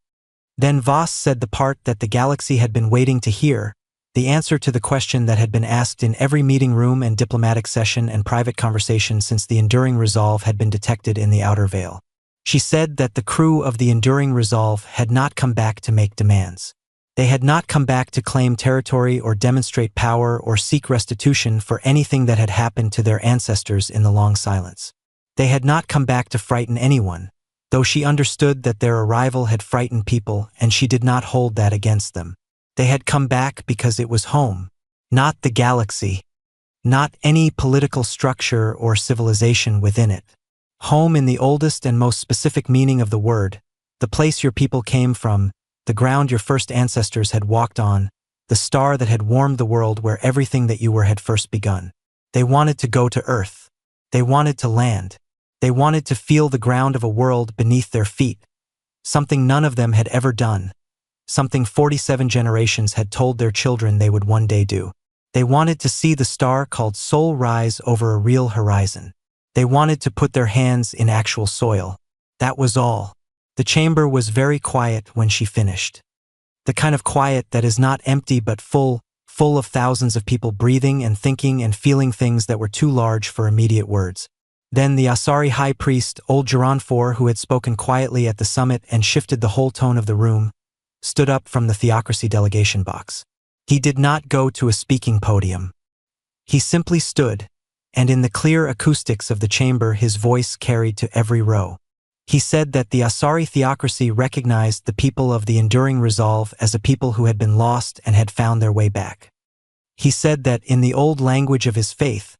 Then Voss said the part that the galaxy had been waiting to hear, the answer to the question that had been asked in every meeting room and diplomatic session and private conversation since the Enduring Resolve had been detected in the Outer Veil. She said that the crew of the Enduring Resolve had not come back to make demands. They had not come back to claim territory or demonstrate power or seek restitution for anything that had happened to their ancestors in the long silence. They had not come back to frighten anyone, though she understood that their arrival had frightened people and she did not hold that against them. They had come back because it was home, not the galaxy, not any political structure or civilization within it. Home in the oldest and most specific meaning of the word, the place your people came from, the ground your first ancestors had walked on, the star that had warmed the world where everything that you were had first begun. They wanted to go to Earth. They wanted to land. They wanted to feel the ground of a world beneath their feet, something none of them had ever done, something 47 generations had told their children they would one day do. They wanted to see the star called Sol rise over a real horizon. They wanted to put their hands in actual soil. That was all. The chamber was very quiet when she finished. The kind of quiet that is not empty but full of thousands of people breathing and thinking and feeling things that were too large for immediate words. Then the Asari high priest, old Geronfor, who had spoken quietly at the summit and shifted the whole tone of the room, stood up from the theocracy delegation box. He did not go to a speaking podium. He simply stood, and in the clear acoustics of the chamber his voice carried to every row. He said that the Asari theocracy recognized the people of the Enduring Resolve as a people who had been lost and had found their way back. He said that in the old language of his faith,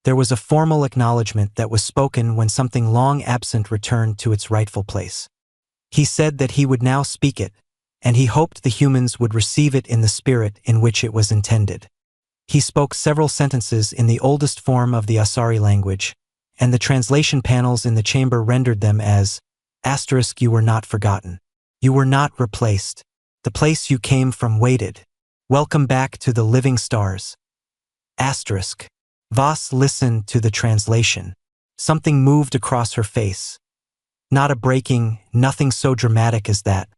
there was a formal acknowledgement that was spoken when something long absent returned to its rightful place. He said that he would now speak it, and he hoped the humans would receive it in the spirit in which it was intended. He spoke several sentences in the oldest form of the Asari language, and the translation panels in the chamber rendered them as, *, you were not forgotten. You were not replaced. The place you came from waited. Welcome back to the living stars. *. Voss listened to the translation. Something moved across her face. Not a breaking, nothing so dramatic as that.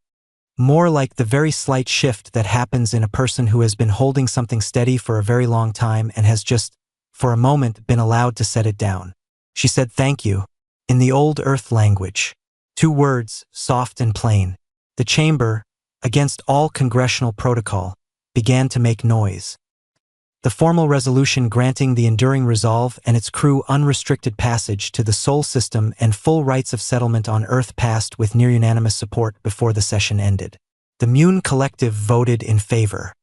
More like the very slight shift that happens in a person who has been holding something steady for a very long time and has just, for a moment, been allowed to set it down. She said thank you, in the old Earth language. 2 words, soft and plain. The chamber, against all congressional protocol, began to make noise. The formal resolution granting the Enduring Resolve and its crew unrestricted passage to the Sol system and full rights of settlement on Earth passed with near-unanimous support before the session ended. The Mune Collective voted in favor.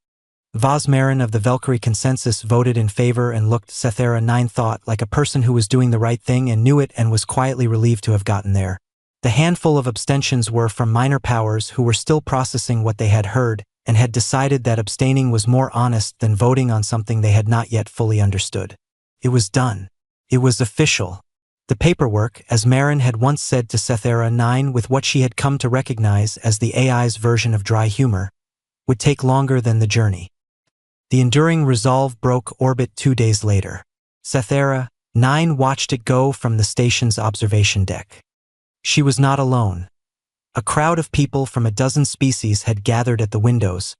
Vosmarin of the Valkyrie Consensus voted in favor and looked Sethera 9 thought like a person who was doing the right thing and knew it and was quietly relieved to have gotten there. The handful of abstentions were from minor powers who were still processing what they had heard and had decided that abstaining was more honest than voting on something they had not yet fully understood. It was done. It was official. The paperwork, as Marin had once said to Sethera 9 with what she had come to recognize as the AI's version of dry humor, would take longer than the journey. The enduring resolve broke orbit 2 days later. Cythera, 9 watched it go from the station's observation deck. She was not alone. A crowd of people from a dozen species had gathered at the windows,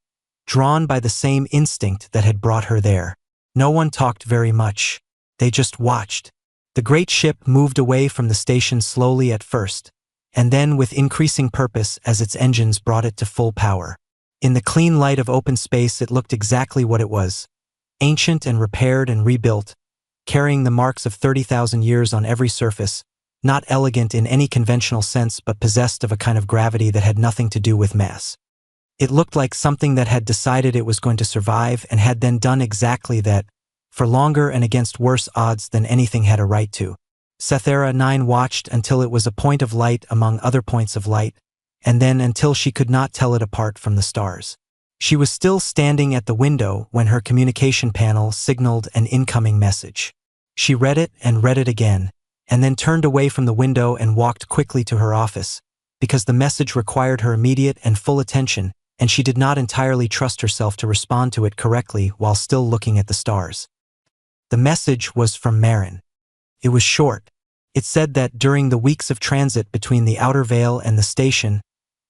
drawn by the same instinct that had brought her there. No one talked very much. They just watched. The great ship moved away from the station slowly at first, and then with increasing purpose as its engines brought it to full power. In the clean light of open space, it looked exactly what it was: ancient and repaired and rebuilt, carrying the marks of 30,000 years on every surface, not elegant in any conventional sense but possessed of a kind of gravity that had nothing to do with mass. It looked like something that had decided it was going to survive and had then done exactly that, for longer and against worse odds than anything had a right to. Cythera 9 watched until it was a point of light among other points of light, and then until she could not tell it apart from the stars. She was still standing at the window when her communication panel signaled an incoming message. She read it and read it again, and then turned away from the window and walked quickly to her office, because the message required her immediate and full attention, and she did not entirely trust herself to respond to it correctly while still looking at the stars. The message was from Marin. It was short. It said that during the weeks of transit between the outer veil and the station,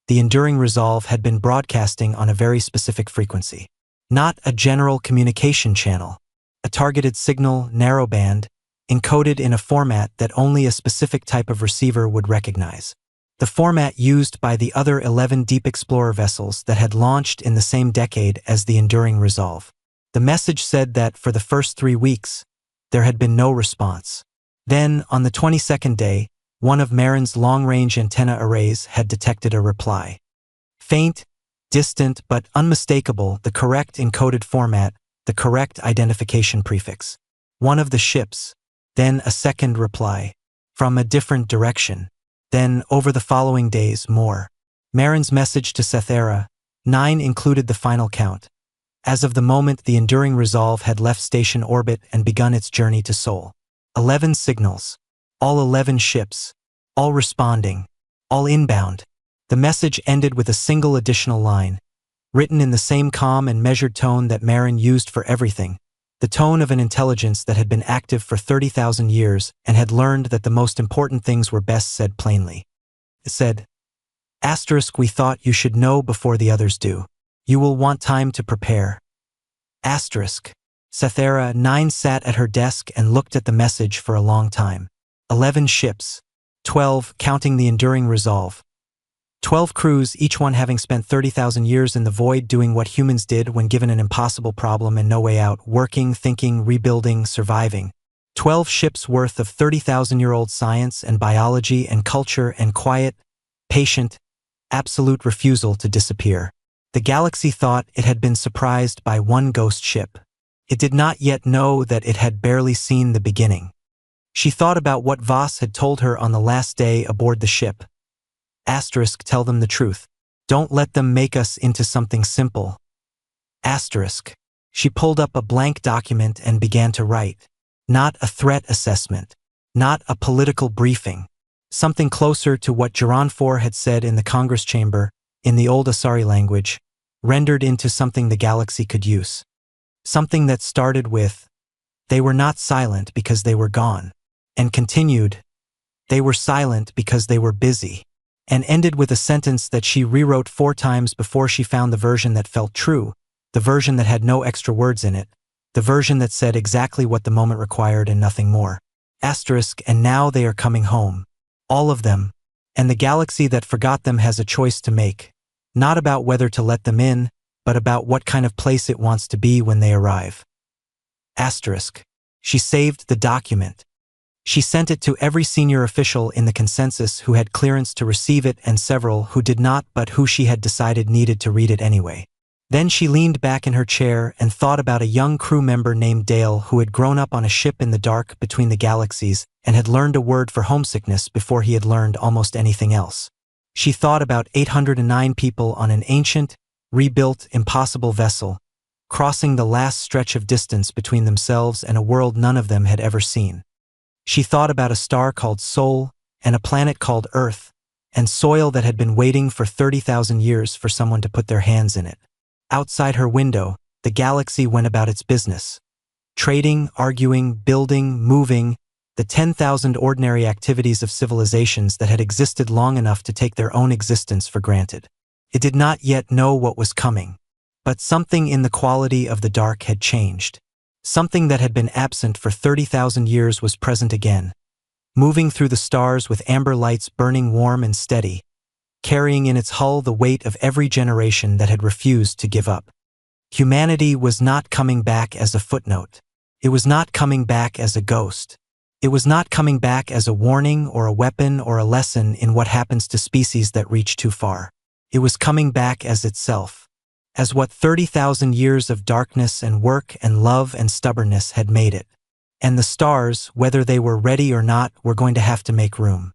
the enduring resolve had been broadcasting on a very specific frequency. Not a general communication channel. A targeted signal, narrowband, encoded in a format that only a specific type of receiver would recognize. The format used by the other 11 Deep Explorer vessels that had launched in the same decade as the enduring resolve. The message said that for the first 3 weeks, there had been no response. Then, on the 22nd day, one of Marin's long-range antenna arrays had detected a reply. Faint, distant, but unmistakable, the correct encoded format, the correct identification prefix. One of the ships. Then a second reply. From a different direction. Then, over the following days, more. Marin's message to Cythera 9 included the final count. As of the moment the enduring resolve had left station orbit and begun its journey to Sol. 11 signals. All 11 ships. All responding. All inbound. The message ended with a single additional line, written in the same calm and measured tone that Marin used for everything, the tone of an intelligence that had been active for 30,000 years and had learned that the most important things were best said plainly. It said, "*, we thought you should know before the others do. You will want time to prepare. *. Cythera 9 sat at her desk and looked at the message for a long time. 11 ships. 12, counting the enduring resolve. 12 crews, each one having spent 30,000 years in the void doing what humans did when given an impossible problem and no way out, working, thinking, rebuilding, surviving. 12 ships worth of 30,000-year-old science and biology and culture and quiet, patient, absolute refusal to disappear. The galaxy thought it had been surprised by one ghost ship. It did not yet know that it had barely seen the beginning. She thought about what Voss had told her on the last day aboard the ship. *, tell them the truth. Don't let them make us into something simple. *. She pulled up a blank document and began to write. Not a threat assessment. Not a political briefing. Something closer to what Geronfor had said in the Congress chamber, in the old Asari language, rendered into something the galaxy could use. Something that started with, "They were not silent because they were gone," and continued, "They were silent because they were busy," and ended with a sentence that she rewrote 4 times before she found the version that felt true, the version that had no extra words in it, the version that said exactly what the moment required and nothing more. And now they are coming home. All of them. And the galaxy that forgot them has a choice to make. Not about whether to let them in, but about what kind of place it wants to be when they arrive. She saved the document. She sent it to every senior official in the consensus who had clearance to receive it and several who did not but who she had decided needed to read it anyway. Then she leaned back in her chair and thought about a young crew member named Dale who had grown up on a ship in the dark between the galaxies and had learned a word for homesickness before he had learned almost anything else. She thought about 809 people on an ancient, rebuilt, impossible vessel, crossing the last stretch of distance between themselves and a world none of them had ever seen. She thought about a star called Sol and a planet called Earth and soil that had been waiting for 30,000 years for someone to put their hands in it. Outside her window, the galaxy went about its business. Trading, arguing, building, moving, the 10,000 ordinary activities of civilizations that had existed long enough to take their own existence for granted. It did not yet know what was coming. But something in the quality of the dark had changed. Something that had been absent for 30,000 years was present again, moving through the stars with amber lights burning warm and steady, carrying in its hull the weight of every generation that had refused to give up. Humanity was not coming back as a footnote. It was not coming back as a ghost. It was not coming back as a warning or a weapon or a lesson in what happens to species that reach too far. It was coming back as itself, as what 30,000 years of darkness and work and love and stubbornness had made it. And the stars, whether they were ready or not, were going to have to make room.